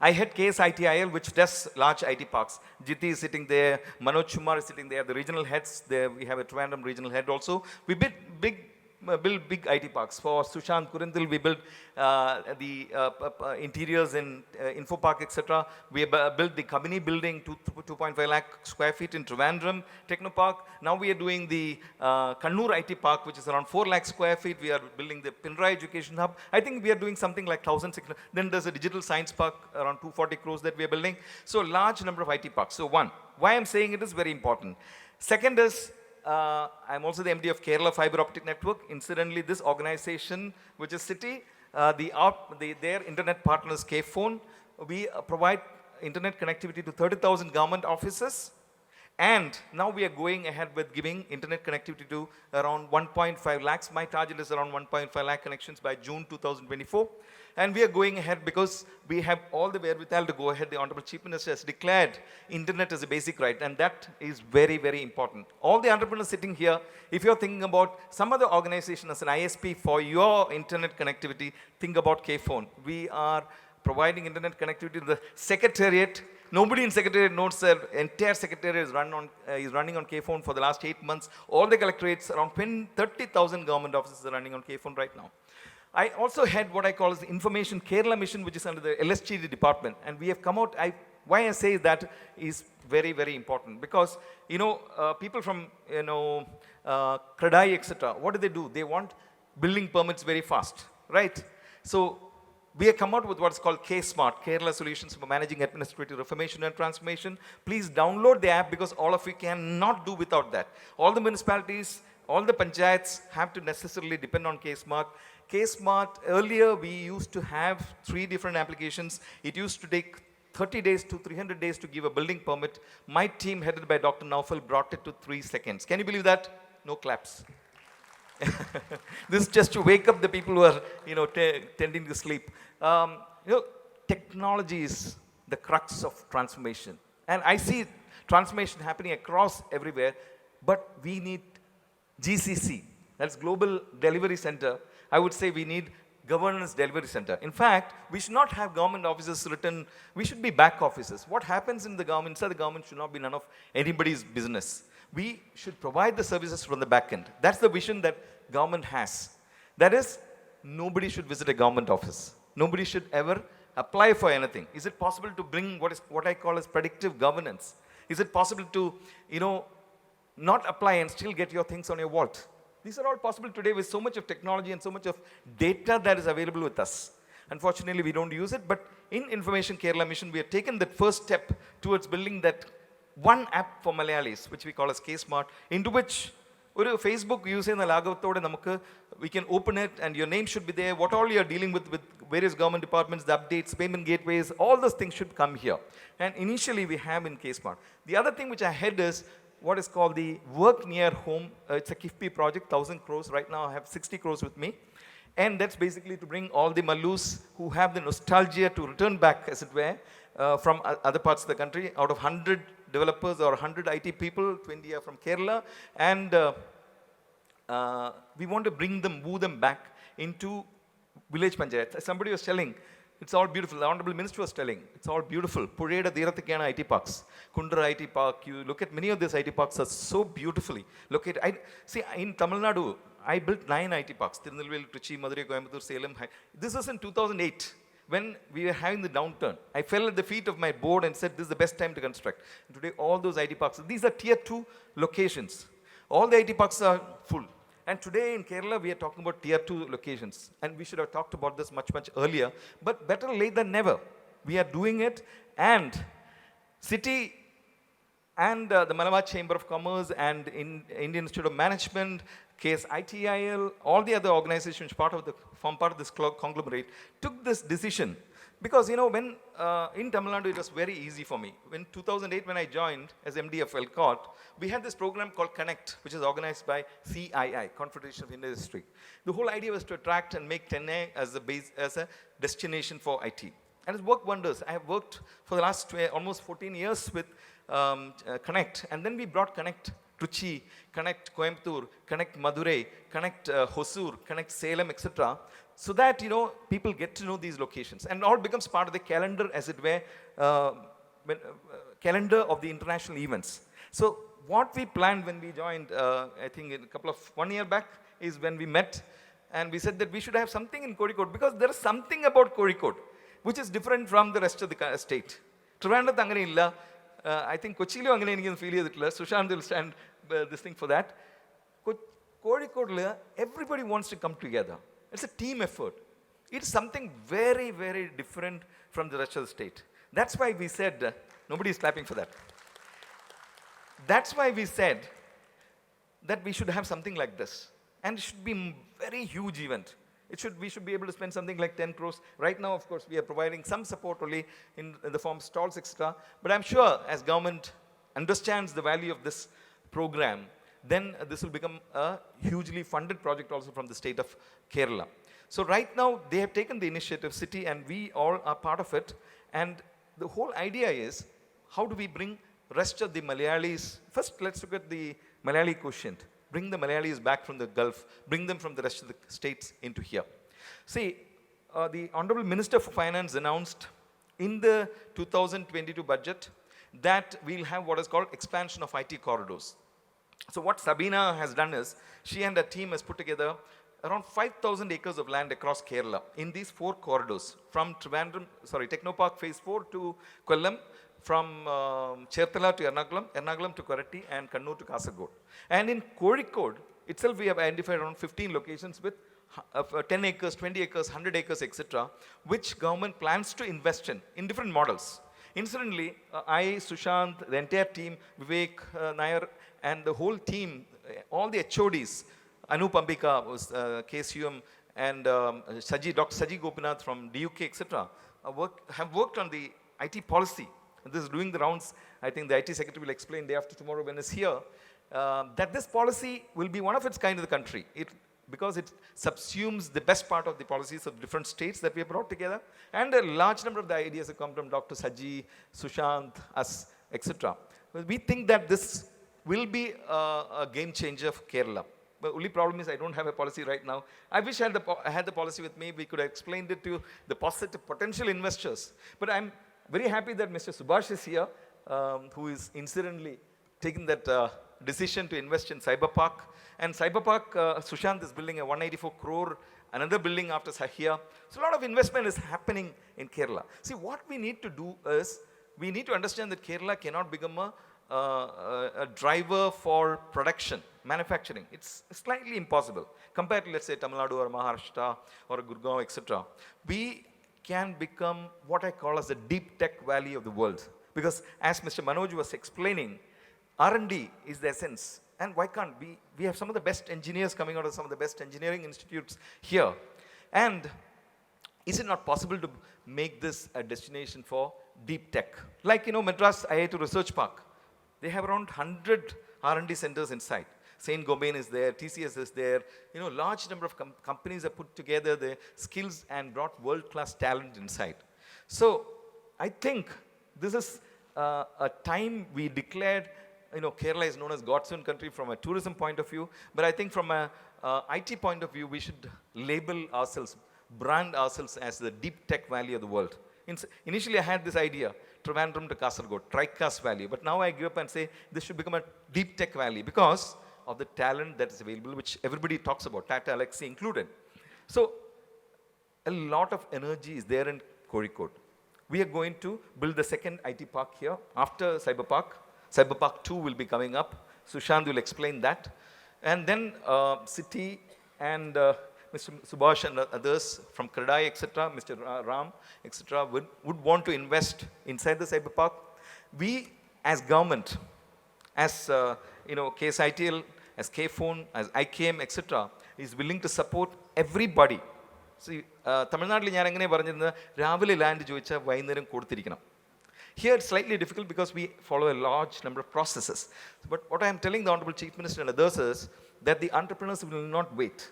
I head KSITIL, which does large IT parks. Jiti is sitting there, Manoj Kumar is sitting there, the regional heads, there we have a Trivandrum regional head also. We build big IT parks. For Sushant, Kurunthil, we built the interiors in Info Park, etc. We built the Kabini building, 2.5 lakh square feet in Trivandrum Techno Park. Now we are doing the Kannur IT Park, which is around 4 lakh square feet. We are building the Pinrai Education Hub. I think we are doing something like 1,600. Then there's a digital science park, around 240 crores that we are building. So large number of IT parks. So one, why I'm saying it is very important. Second is, I'm also the MD of Kerala Fiber Optic Network. Incidentally, this organization, which is CITI, their internet partners, KPhone, we provide internet connectivity to 30,000 government offices. And now we are going ahead with giving internet connectivity to around 1.5 lakhs. My target is around 1.5 lakh connections by June 2024. And we are going ahead because we have all the wherewithal to go ahead. The Honorable Chief Minister has declared internet as a basic right, and that is very, very important. All the entrepreneurs sitting here, if you're thinking about some other organization as an ISP for your internet connectivity, think about KPhone. We are providing internet connectivity to the Secretariat. Nobody in Secretariat knows that entire Secretariat is running on KPhone for the last 8 months. All the collectorates, around 30,000 government offices are running on KPhone right now. I also had what I call as the Information Kerala Mission, which is under the LSTD department. And we have come out, why I say that is very, very important. Because, people from, Kradai, etc., what do? They want building permits very fast, right? So we have come out with what's called K-Smart, Kerala Solutions for Managing Administrative Reformation and Transformation. Please download the app because all of you cannot do without that. All the municipalities, all the panchayats have to necessarily depend on K-Smart. K-Smart, earlier we used to have 3 different applications. It used to take 30 days to 300 days to give a building permit. My team headed by Dr. Naufal brought it to 3 seconds. Can you believe that? No claps. This is just to wake up the people who are, tending to sleep. Technology is the crux of transformation. And I see transformation happening across everywhere, but we need GCC, that's Global Delivery Center. I would say we need Governance Delivery Center. In fact, we should not have government offices written, we should be back offices. What happens in the government, inside the government should not be none of anybody's business. We should provide the services from the back end. That's the vision that government has. That is, nobody should visit a government office. Nobody should ever apply for anything. Is it possible to bring what I call as predictive governance? Is it possible to, not apply and still get your things on your vault? These are all possible today with so much of technology and so much of data that is available with us. Unfortunately, we don't use it, but in Information Kerala Mission, we have taken that first step towards building that one app for Malayalis, which we call as K-Smart, into which Facebook using the Lagavatode, we can open it and your name should be there. What all you're dealing with various government departments, the updates, payment gateways, all those things should come here. And initially we have in K-Smart. The other thing which I had is what is called the Work Near Home. It's a KIFBI project, 1,000 crores. Right now I have 60 crores with me. And that's basically to bring all the Mallus who have the nostalgia to return back, as it were, from other parts of the country. Out of 100 developers or 100 IT people, 20 are from Kerala. And we want to bring them, woo them back into village panchayat. Somebody was telling, It's all beautiful. The Honorable Minister was telling, it's all beautiful. Pureda Dhirathikana IT parks. Kundra IT park. You look at many of these IT parks are so beautifully located. See, in Tamil Nadu, I built 9 IT parks. Tirunelveli, Trichy, Madurai, Coimbatore, Salem. This was in 2008 when we were having the downturn. I fell at the feet of my board and said, this is the best time to construct. And today, all those IT parks, these are tier 2 locations. All the IT parks are full. And today in Kerala, we are talking about tier 2 locations. And we should have talked about this much, much earlier. But better late than never. We are doing it. And CITI and the Malabar Chamber of Commerce and Indian Institute of Management, KSITIL, all the other organizations form part of this conglomerate, took this decision. Because, you know, when in Tamil Nadu, it was very easy for me. In 2008, when I joined as MD of Calicut, we had this program called Connect, which is organized by CII, Confederation of Industry. The whole idea was to attract and make Chennai as a destination for IT. And it's worked wonders. I have worked for the last almost 14 years with Connect. And then we brought Connect Trichy, Connect Coimbatore, Connect Madurai, Connect Hosur, Connect Salem, etc. So that, you know, people get to know these locations. And all becomes part of the calendar, as it were, calendar of the international events. So what we planned when we joined, I think one year back, is when we met and we said that we should have something in Kozhikode, because there is something about Kozhikode which is different from the rest of the state. Trivandrum angane illa. I think Kochilu angane enikku feel cheyiditilla. Sushant will stand this thing for that. Kozhikode, everybody wants to come together. It's a team effort. It's something very, very different from the rest of the state. That's why we said, nobody is clapping for that. That's why we said that we should have something like this. And it should be a very huge event. We should be able to spend something like 10 crores. Right now, of course, we are providing some support only in the form of stalls, etc. But I'm sure as government understands the value of this program, then this will become a hugely funded project also from the state of Kerala. So right now, they have taken the initiative, CITI, and we all are part of it. And the whole idea is, how do we bring rest of the Malayalis? First, let's look at the Malayali quotient. Bring the Malayalis back from the Gulf, bring them from the rest of the states into here. See, the Honorable Minister for Finance announced in the 2022 budget that we'll have what is called expansion of IT corridors. So what Sabina has done is, she and her team has put together around 5,000 acres of land across Kerala in these 4 corridors, from Technopark Phase 4 to Kollam, from Cherthala to Ernakulam to Koratti, and Kannur to Kasaragod. And in Kozhikode itself, we have identified around 15 locations with 10 acres, 20 acres, 100 acres, etc., which government plans to invest in different models. Incidentally, I, Sushant, the entire team, Vivek Nair, and the whole team, all the HODs, Anu Pambika was KSUM, and Dr. Saji Gopinath from DUK, etc., have worked on the IT policy. This is doing the rounds. I think the IT secretary will explain day after tomorrow when he's here, that this policy will be one of its kind in the country. Because it subsumes the best part of the policies of different states that we have brought together. And a large number of the ideas have come from Dr. Saji, Sushant, us, etc. We think that this will be a game changer for Kerala. The only problem is I don't have a policy right now. I wish I had the policy with me. We could have explained it to the potential investors. But I'm very happy that Mr. Subhash is here, who is incidentally taking that decision to invest in Cyber Park. And Cyber Park, Sushant is building a 184 crore, another building after Sahia. So a lot of investment is happening in Kerala. See, what we need to do is, we need to understand that Kerala cannot become a driver for production, manufacturing. It's slightly impossible compared to, let's say, Tamil Nadu or Maharashtra or Gurgaon, etc. We can become what I call as the deep tech valley of the world. Because as Mr. Manoj was explaining, R&D is the essence. And why can't we have some of the best engineers coming out of some of the best engineering institutes here. And is it not possible to make this a destination for deep tech? Like, you know, Madras IIT Research Park. They have around 100 R&D centers inside. Saint Gobain is there, TCS is there. You know, large number of companies have put together their skills and brought world-class talent inside. So I think this is a time we declared. You know, Kerala is known as God's own country from a tourism point of view, but I think from a IT point of view, we should label ourselves brand ourselves as the deep tech valley of the world. Initially, I had this idea, Trivandrum to Kasaragod, Tricast Valley. But now I give up and say this should become a deep tech valley because of the talent that is available, which everybody talks about, Tata Alexei included. So a lot of energy is there in Kozhikode. We are going to build the second IT park here after Cyber Park. Cyber Park 2 will be coming up. Sushant will explain that. And then CITI and Mr. Subhash and others from Kradai, etc., Mr. Ram, etc., would want to invest inside the Cyber Park. We, as government, as KSITL, as KPhone, as IKM, etc., is willing to support everybody. See, Tamil Nadu ഞാൻ എങ്ങനെ പറഞ്ഞിരുന്നത് രാവിലെ land ചോദിച്ചാൽ വൈകുന്നേരം കൊടുത്തിരിക്കണം. Here it's slightly difficult because we follow a large number of processes. But what I am telling the Honorable Chief Minister and others is that the entrepreneurs will not wait.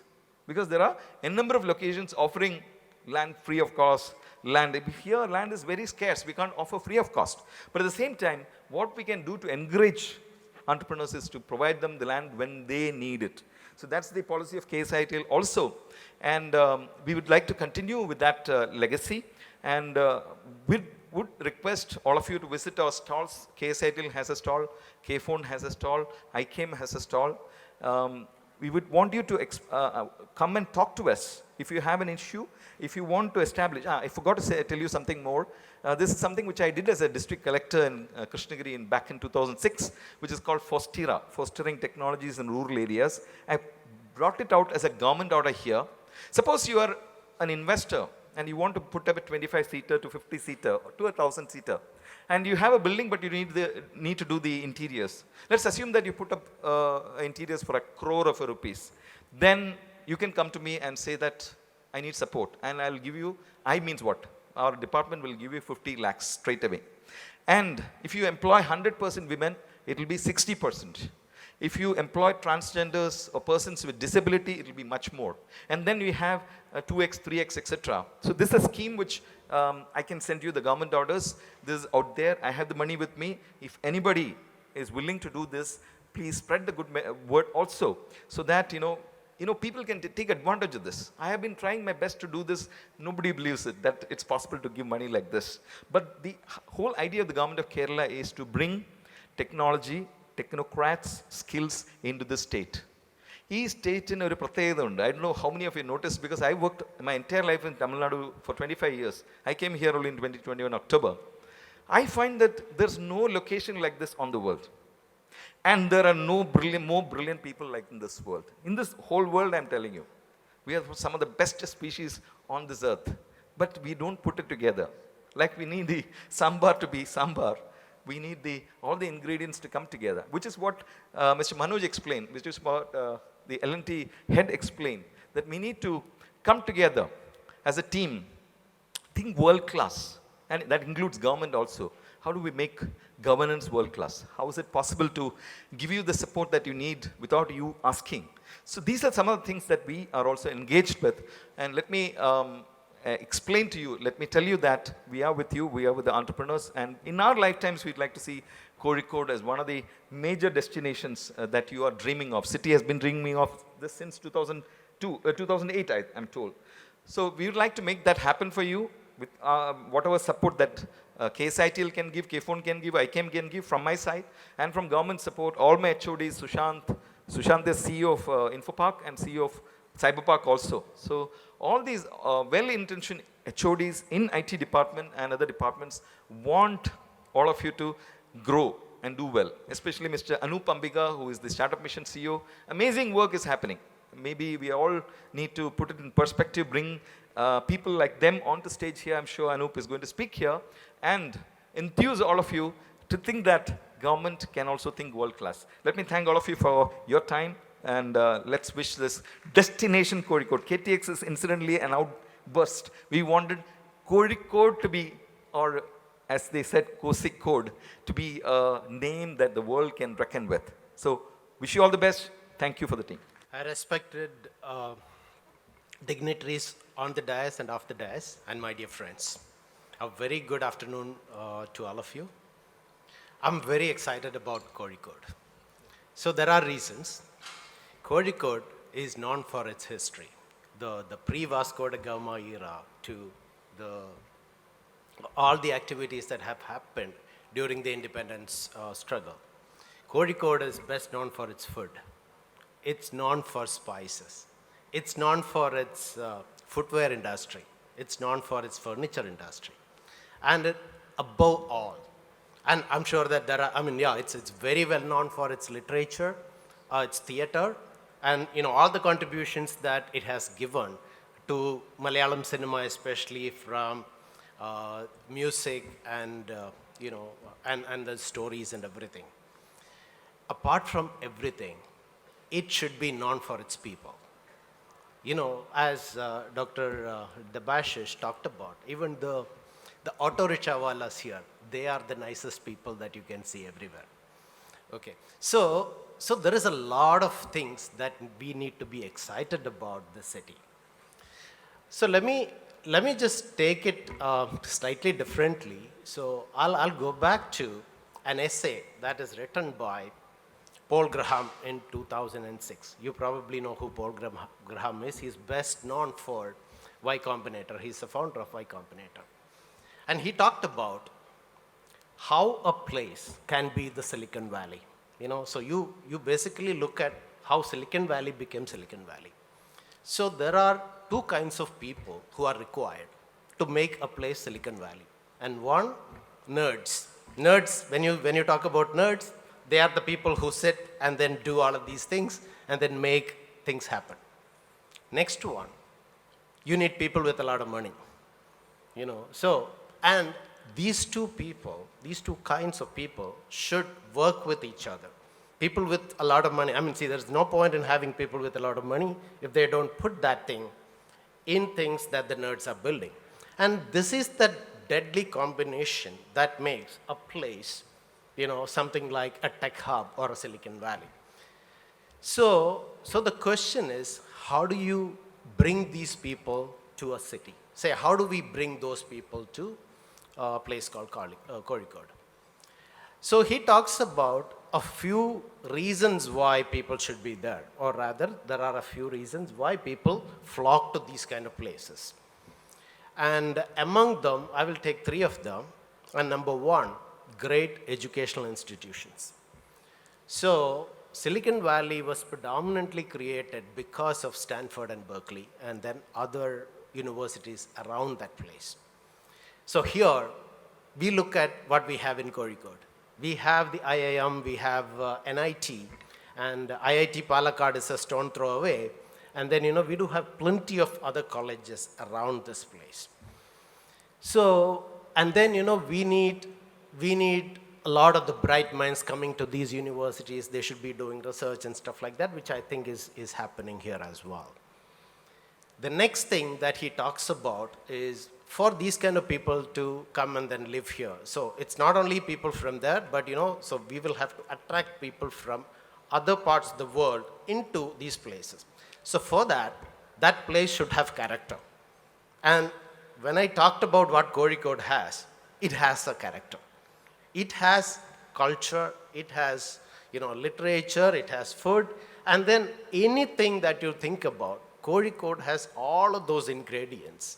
Because there are a number of locations offering land free of cost. Here land is very scarce. We can't offer free of cost. But at the same time, what we can do to encourage entrepreneurs is to provide them the land when they need it. So that's the policy of KSITL also. And we would like to continue with that legacy. And we would request all of you to visit our stalls. KSITL has a stall. KPhone has a stall. IKM has a stall. We would want you to come and talk to us if you have an issue, if you want to establish. I forgot to tell you something more. This is something which I did as a district collector in Krishnagiri back in 2006, which is called FOSTERA, Fostering Technologies in Rural Areas. I brought it out as a government order here. Suppose you are an investor and you want to put up a 25-seater to 50-seater to a 1,000-seater. And you have a building, but you need to do the interiors. Let's assume that you put up interiors for 1 crore of rupees. Then you can come to me and say that I need support. And I'll give you, I means what? Our department will give you 50 lakhs straight away. And if you employ 100% women, it will be 60%. If you employ transgenders or persons with disability, it will be much more. And then we have 2x, 3x, etc. So this is a scheme which I can send you the government orders. This is out there. I have the money with me. If anybody is willing to do this, please spread the good word also, so that people can take advantage of this. I have been trying my best to do this. Nobody believes it, that it's possible to give money like this. But the whole idea of the government of Kerala is to bring technology, technocrats, skills into the state. This state in a I don't know how many of you noticed, because I worked my entire life in Tamil Nadu for 25 years. I came here only in 2021 October. I find that there's no location like this on the world. And there are no more brilliant people like in this world. In this whole world, I'm telling you. We are some of the best species on this earth. But we don't put it together. Like we need the sambar to be sambar. We need all the ingredients to come together, which is what Mr. Manoj explained, which is what the L&T head explained, that we need to come together as a team, think world class, and that includes government also. How do we make governance world class? How is it possible to give you the support that you need without you asking? So these are some of the things that we are also engaged with. And let me explain to you, let me tell you that we are with you, we are with the entrepreneurs, and in our lifetimes we'd like to see Kozhikode as one of the major destinations that you are dreaming of. City has been dreaming of this since 2008, I'm told. So we would like to make that happen for you with whatever support that KSITL can give, KPhone can give, IKM can give from my side, and from government support, all my HODs, Sushant is CEO of Infopark and CEO of Cyberpark also. So all these well-intentioned HODs in IT department and other departments want all of you to grow and do well. Especially Mr. Anup Ambiga, who is the Startup Mission CEO. Amazing work is happening. Maybe we all need to put it in perspective, bring people like them onto stage here. I'm sure Anup is going to speak here and enthuse all of you to think that government can also think world class. Let me thank all of you for your time. And let's wish this destination Kozhikode. KTX is incidentally an outburst. We wanted Kozhikode to be, or as they said, Kozhikode, to be a name that the world can reckon with. So wish you all the best. Thank you for the team. I respected dignitaries on the dais and off the dais, and my dear friends. A very good afternoon to all of you. I'm very excited about Kozhikode. So there are reasons. Kozhikode is known for its history. the pre-Vasco da Gama era to all the activities that have happened during the independence struggle. Kozhikode is best known for its food. It's known for spices. It's known for its footwear industry. It's known for its furniture industry. And above all, and I'm sure that there are, it's very well known for its literature, its theater, and all the contributions that it has given to Malayalam cinema, especially from music and and the stories and everything. Apart from everything, it should be known for its people. As Dr. Debashis talked about, even the auto rickshaw wallas here, they are the nicest people that you can see everywhere. Okay, so there is a lot of things that we need to be excited about the city. So let me just take it slightly differently. So I'll go back to an essay that is written by Paul Graham in 2006. You probably know who Paul Graham is. He's best known for Y Combinator. He's the founder of Y Combinator. And he talked about how a place can be the Silicon Valley. So you basically look at how Silicon Valley became Silicon Valley. So there are two kinds of people who are required to make a place Silicon Valley. And one, nerds. Nerds, when you talk about nerds, they are the people who sit and then do all of these things and then make things happen. Next one, you need people with a lot of money. And these two kinds of people should work with each other. People with a lot of money, there's no point in having people with a lot of money if they don't put that thing in things that the nerds are building. And this is the deadly combination that makes a place, something like a tech hub or a Silicon Valley. So the question is, how do you bring these people to a city? Say, how do we bring those people to a place called Kozhikode? So he talks about a few reasons why people should be there, or rather, there are a few reasons why people flock to these kind of places. And among them, I will take three of them. And number one, great educational institutions. So Silicon Valley was predominantly created because of Stanford and Berkeley, and then other universities around that place. So here, we look at what we have in Kozhikode. We have the Ajayan, we have NIT, and IIT Palakkad is a stone throw away. And then, we do have plenty of other colleges around this place. So, and then, we need a lot of the bright minds coming to these universities. They should be doing research and stuff like that, which I think is happening here as well. The next thing that he talks about is for these kind of people to come and then live here. So it's not only people from there, but so we will have to attract people from other parts of the world into these places. So for that place should have character. And when I talked about what Kozhikode has, it has a character. It has culture, it has literature, it has food, and then anything that you think about, Kozhikode has all of those ingredients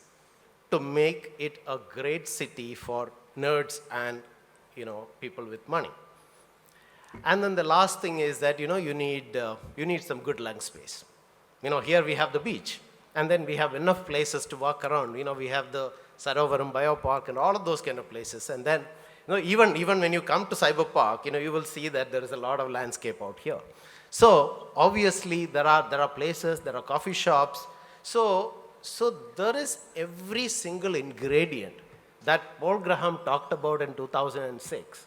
to make it a great city for nerds and people with money. And then the last thing is that you need some good lung space. Here we have the beach, and then we have enough places to walk around. We have the Sarovaram Biopark and all of those kind of places. And then even when you come to Cyber Park, you will see that there is a lot of landscape out here. So obviously there are places, there are coffee shops. So there is every single ingredient that Paul Graham talked about in 2006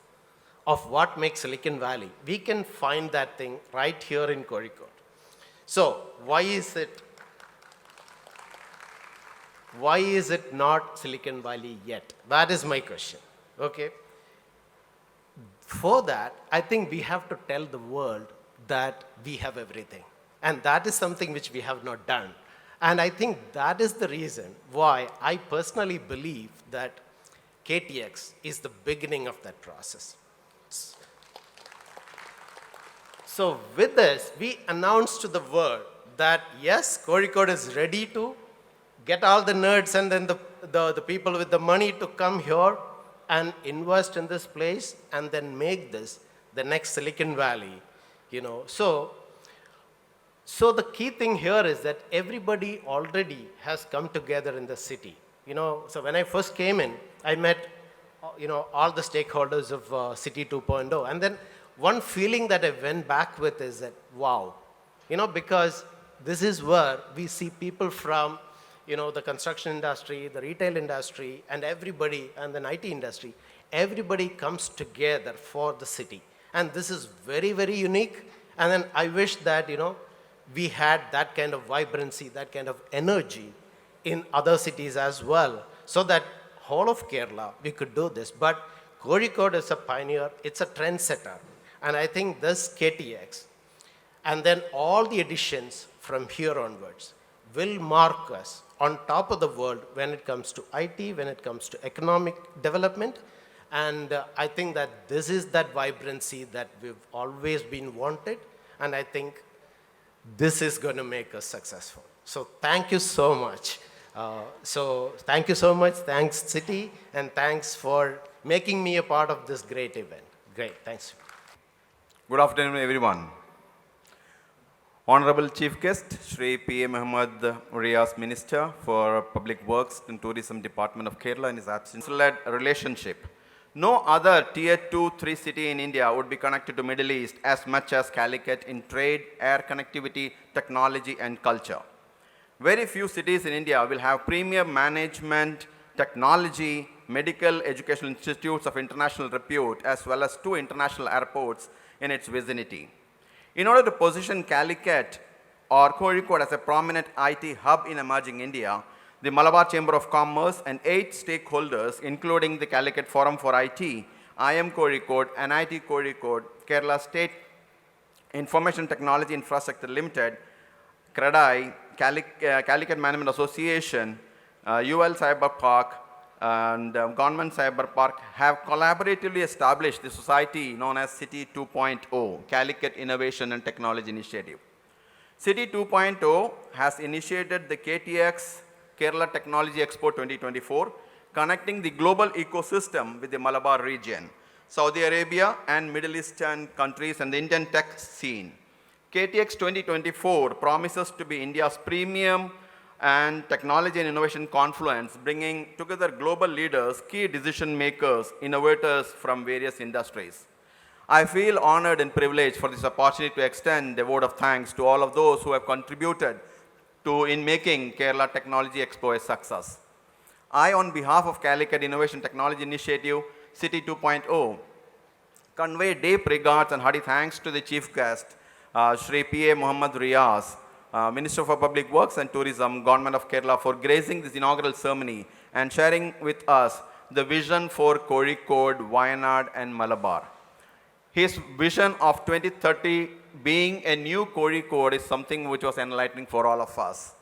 of what makes Silicon Valley. We can find that thing right here in Kozhikode. So why is it not Silicon Valley yet? That is my question. Okay. For that, I think we have to tell the world that we have everything. And that is something which we have not done. And I think that is the reason why I personally believe that KTX is the beginning of that process. So with this, we announce to the world that yes, Kozhikode is ready to get all the nerds and then the people with the money to come here and invest in this place and then make this the next Silicon Valley, you know. So the key thing here is that everybody already has come together in the city. You know, so when I first came in, I met, you know, all the stakeholders of City 2.0. And then one feeling that I went back with is that, wow, you know, because this is where we see people from, you know, the construction industry, the retail industry, and everybody, and the IT industry, everybody comes together for the city. And this is very, very unique. And then I wish that, you know, we had that kind of vibrancy, that kind of energy in other cities as well, so that whole of Kerala, we could do this. But Kozhikode is a pioneer, it's a trendsetter. And I think this KTX, and then all the additions from here onwards, will mark us on top of the world when it comes to IT, when it comes to economic development. And I think that this is that vibrancy that we've always been wanted. And I think this is going to make us successful. So thank you so much. Thank you so much. Thanks, City, and thanks for making me a part of this great event. Great, thanks. Good afternoon, everyone. Honorable Chief Guest, Shri P.A. Mohammed, Riyas Minister for Public Works and Tourism Department of Kerala in his absence-led relationship. No other Tier 2-3 city in India would be connected to Middle East as much as Calicut in trade, air connectivity, technology and culture. Very few cities in India will have premier management, technology, medical educational institutes of international repute as well as 2 international airports in its vicinity. In order to position Calicut or Kozhikode as a prominent IT hub in emerging India, the Malabar Chamber of Commerce and 8 stakeholders, including the Calicut Forum for IT, IM Kozhikode, NIT Kozhikode, Kerala State Information Technology Infrastructure Limited, CREDI, Calicut Management Association, UL Cyber Park, and Government Cyber Park have collaboratively established the society known as CITI 2.0, Calicut Innovation and Technology Initiative. CITI 2.0 has initiated the KTX Kerala Technology Expo 2024, connecting the global ecosystem with the Malabar region, Saudi Arabia and Middle Eastern countries and the Indian tech scene. KTX 2024 promises to be India's premium and technology and innovation confluence, bringing together global leaders, key decision makers, innovators from various industries. I feel honored and privileged for this opportunity to extend a word of thanks to all of those who have contributed in making Kerala Technology Expo a success. I, on behalf of Calicut Innovation Technology Initiative, CITI 2.0, convey deep regards and hearty thanks to the chief guest, Shri P.A. Mohammed Riyas, Minister for Public Works and Tourism, Government of Kerala, for gracing this inaugural ceremony and sharing with us the vision for Kozhikode, Wayanad and Malabar. His vision of 2030 being a new Kozhikode is something which was enlightening for all of us.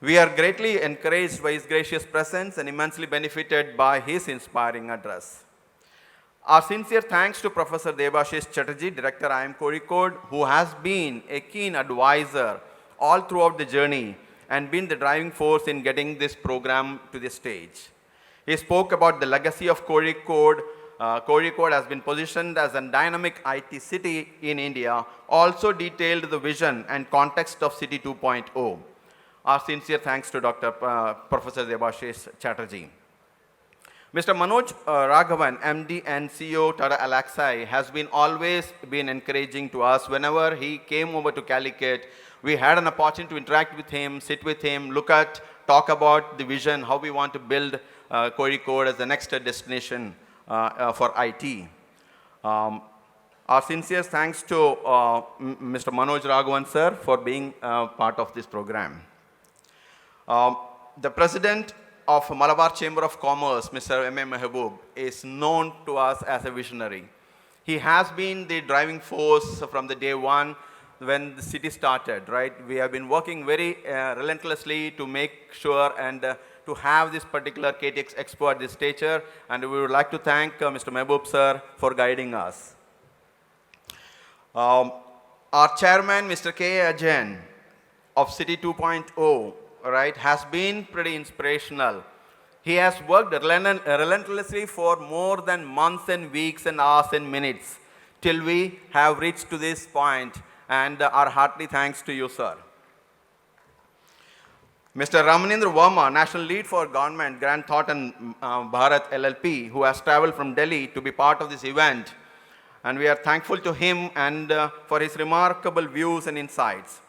We are greatly encouraged by his gracious presence and immensely benefited by his inspiring address. Our sincere thanks to Professor Debashis Chatterjee, Director IM Kozhikode, who has been a keen advisor all throughout the journey and been the driving force in getting this program to the stage. He spoke about the legacy of Kozhikode. Kozhikode has been positioned as a dynamic IT city in India, also detailed the vision and context of CITI 2.0. Our sincere thanks to Professor Debashis Chatterjee. Mr. Manoj Raghavan, MD and CEO Tata Alexei, has always been encouraging to us. Whenever he came over to Calicut, we had an opportunity to interact with him, sit with him, talk about the vision, how we want to build Kozhikode as the next destination for IT. Our sincere thanks to Mr. Manoj Raghavan sir for being part of this program. The President of Malabar Chamber of Commerce, Mr. M.A. Mehaboob, is known to us as a visionary. He has been the driving force from the day one when the city started, right? We have been working very relentlessly to make sure and to have this particular KTX Expo at this stature, and we would like to thank Mr. Mehaboob sir for guiding us. Our chairman, Mr. K. Ajayan, of City 2.0, right, has been pretty inspirational. He has worked relentlessly for more than months and weeks and hours and minutes till we have reached to this point, and our hearty thanks to you, sir. Mr. Ramendra Verma, National Lead for Government, Grand Thornton Bharat LLP, who has traveled from Delhi to be part of this event. And we are thankful to him and for his remarkable views and insights.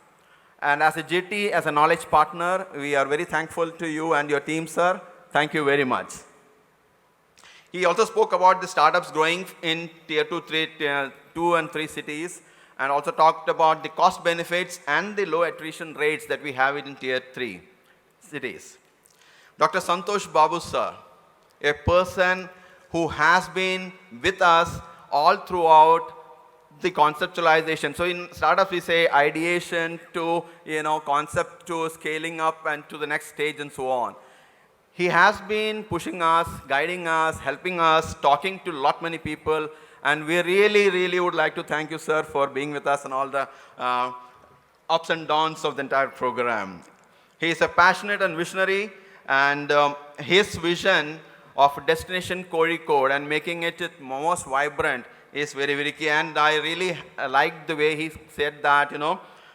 And as a GT, as a knowledge partner, we are very thankful to you and your team, sir. Thank you very much. He also spoke about the startups growing in tier 2 and 3 cities, and also talked about the cost benefits and the low attrition rates that we have in tier 3 cities. Dr. Santhosh Babu, sir, a person who has been with us all throughout the conceptualization. So in startups we say ideation to concept to scaling up and to the next stage and so on. He has been pushing us, guiding us, helping us, talking to many people, and we really would like to thank you, sir, for being with us and all the ups and downs of the entire program. He is a passionate and visionary, and his vision of Destination Kozhikode and making it most vibrant is very key. And I really liked the way he said that,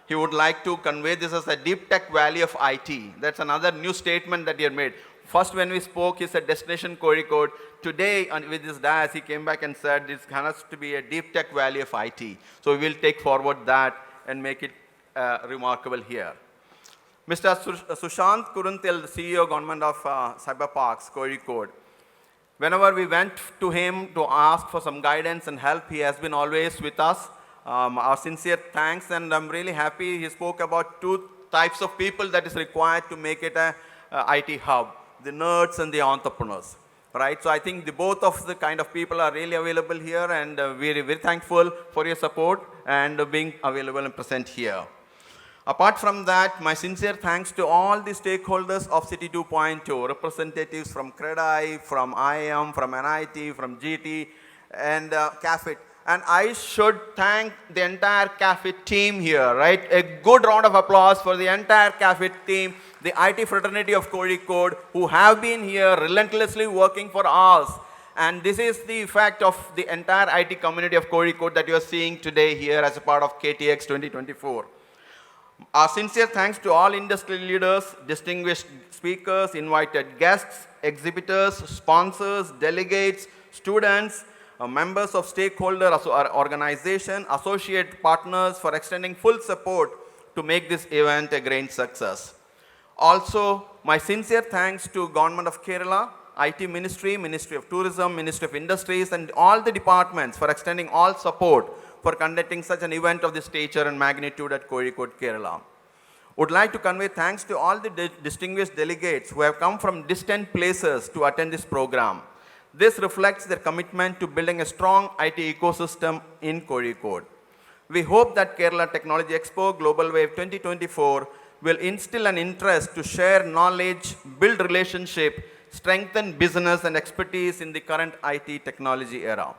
he would like to convey this as a deep tech valley of IT. That's another new statement that he had made. First, when we spoke, he said Destination Kozhikode. Today, with this dais, he came back and said this has to be a deep tech valley of IT. So we will take forward that and make it remarkable here. Mr. Sushant Kurunthil, the CEO Government of Cyber Parks, Kozhikode. Whenever we went to him to ask for some guidance and help, he has been always with us. Our sincere thanks, and I'm really happy he spoke about 2 types of people that is required to make it a IT hub, the nerds and the entrepreneurs, right? So I think both of the kind of people are really available here, and we're very thankful for your support and being available and present here. Apart from that, my sincere thanks to all the stakeholders of City 2.0, representatives from CREDI, from IIM, from NIT, from GT, and CAFIT. And I should thank the entire CAFIT team here, right? A good round of applause for the entire CAFIT team, the IT fraternity of Kozhikode, who have been here relentlessly working for hours. And this is the effect of the entire IT community of Kozhikode that you are seeing today here as a part of KTX 2024. Our sincere thanks to all industry leaders, distinguished speakers, invited guests, exhibitors, sponsors, delegates, students, members of stakeholder organization, associate partners for extending full support to make this event a great success. Also, my sincere thanks to Government of Kerala, IT Ministry, Ministry of Tourism, Ministry of Industries, and all the departments for extending all support for conducting such an event of this stature and magnitude at Kozhikode, Kerala. Would like to convey thanks to all the distinguished delegates who have come from distant places to attend this program. This reflects their commitment to building a strong IT ecosystem in Kozhikode. We hope that Kerala Technology Expo Global Wave 2024 will instill an interest to share knowledge, build relationship, strengthen business and expertise in the current IT technology era.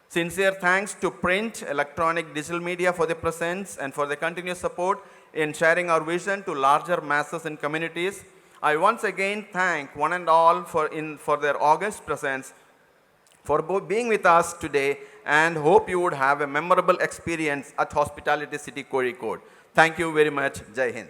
Sincere thanks to print, electronic, digital media for their presence and for their continuous support in sharing our vision to larger masses and communities. I once again thank one and all for their august presence, for being with us today, and hope you would have a memorable experience at Hospitality City Kozhikode. Thank you very much. Jai Hind.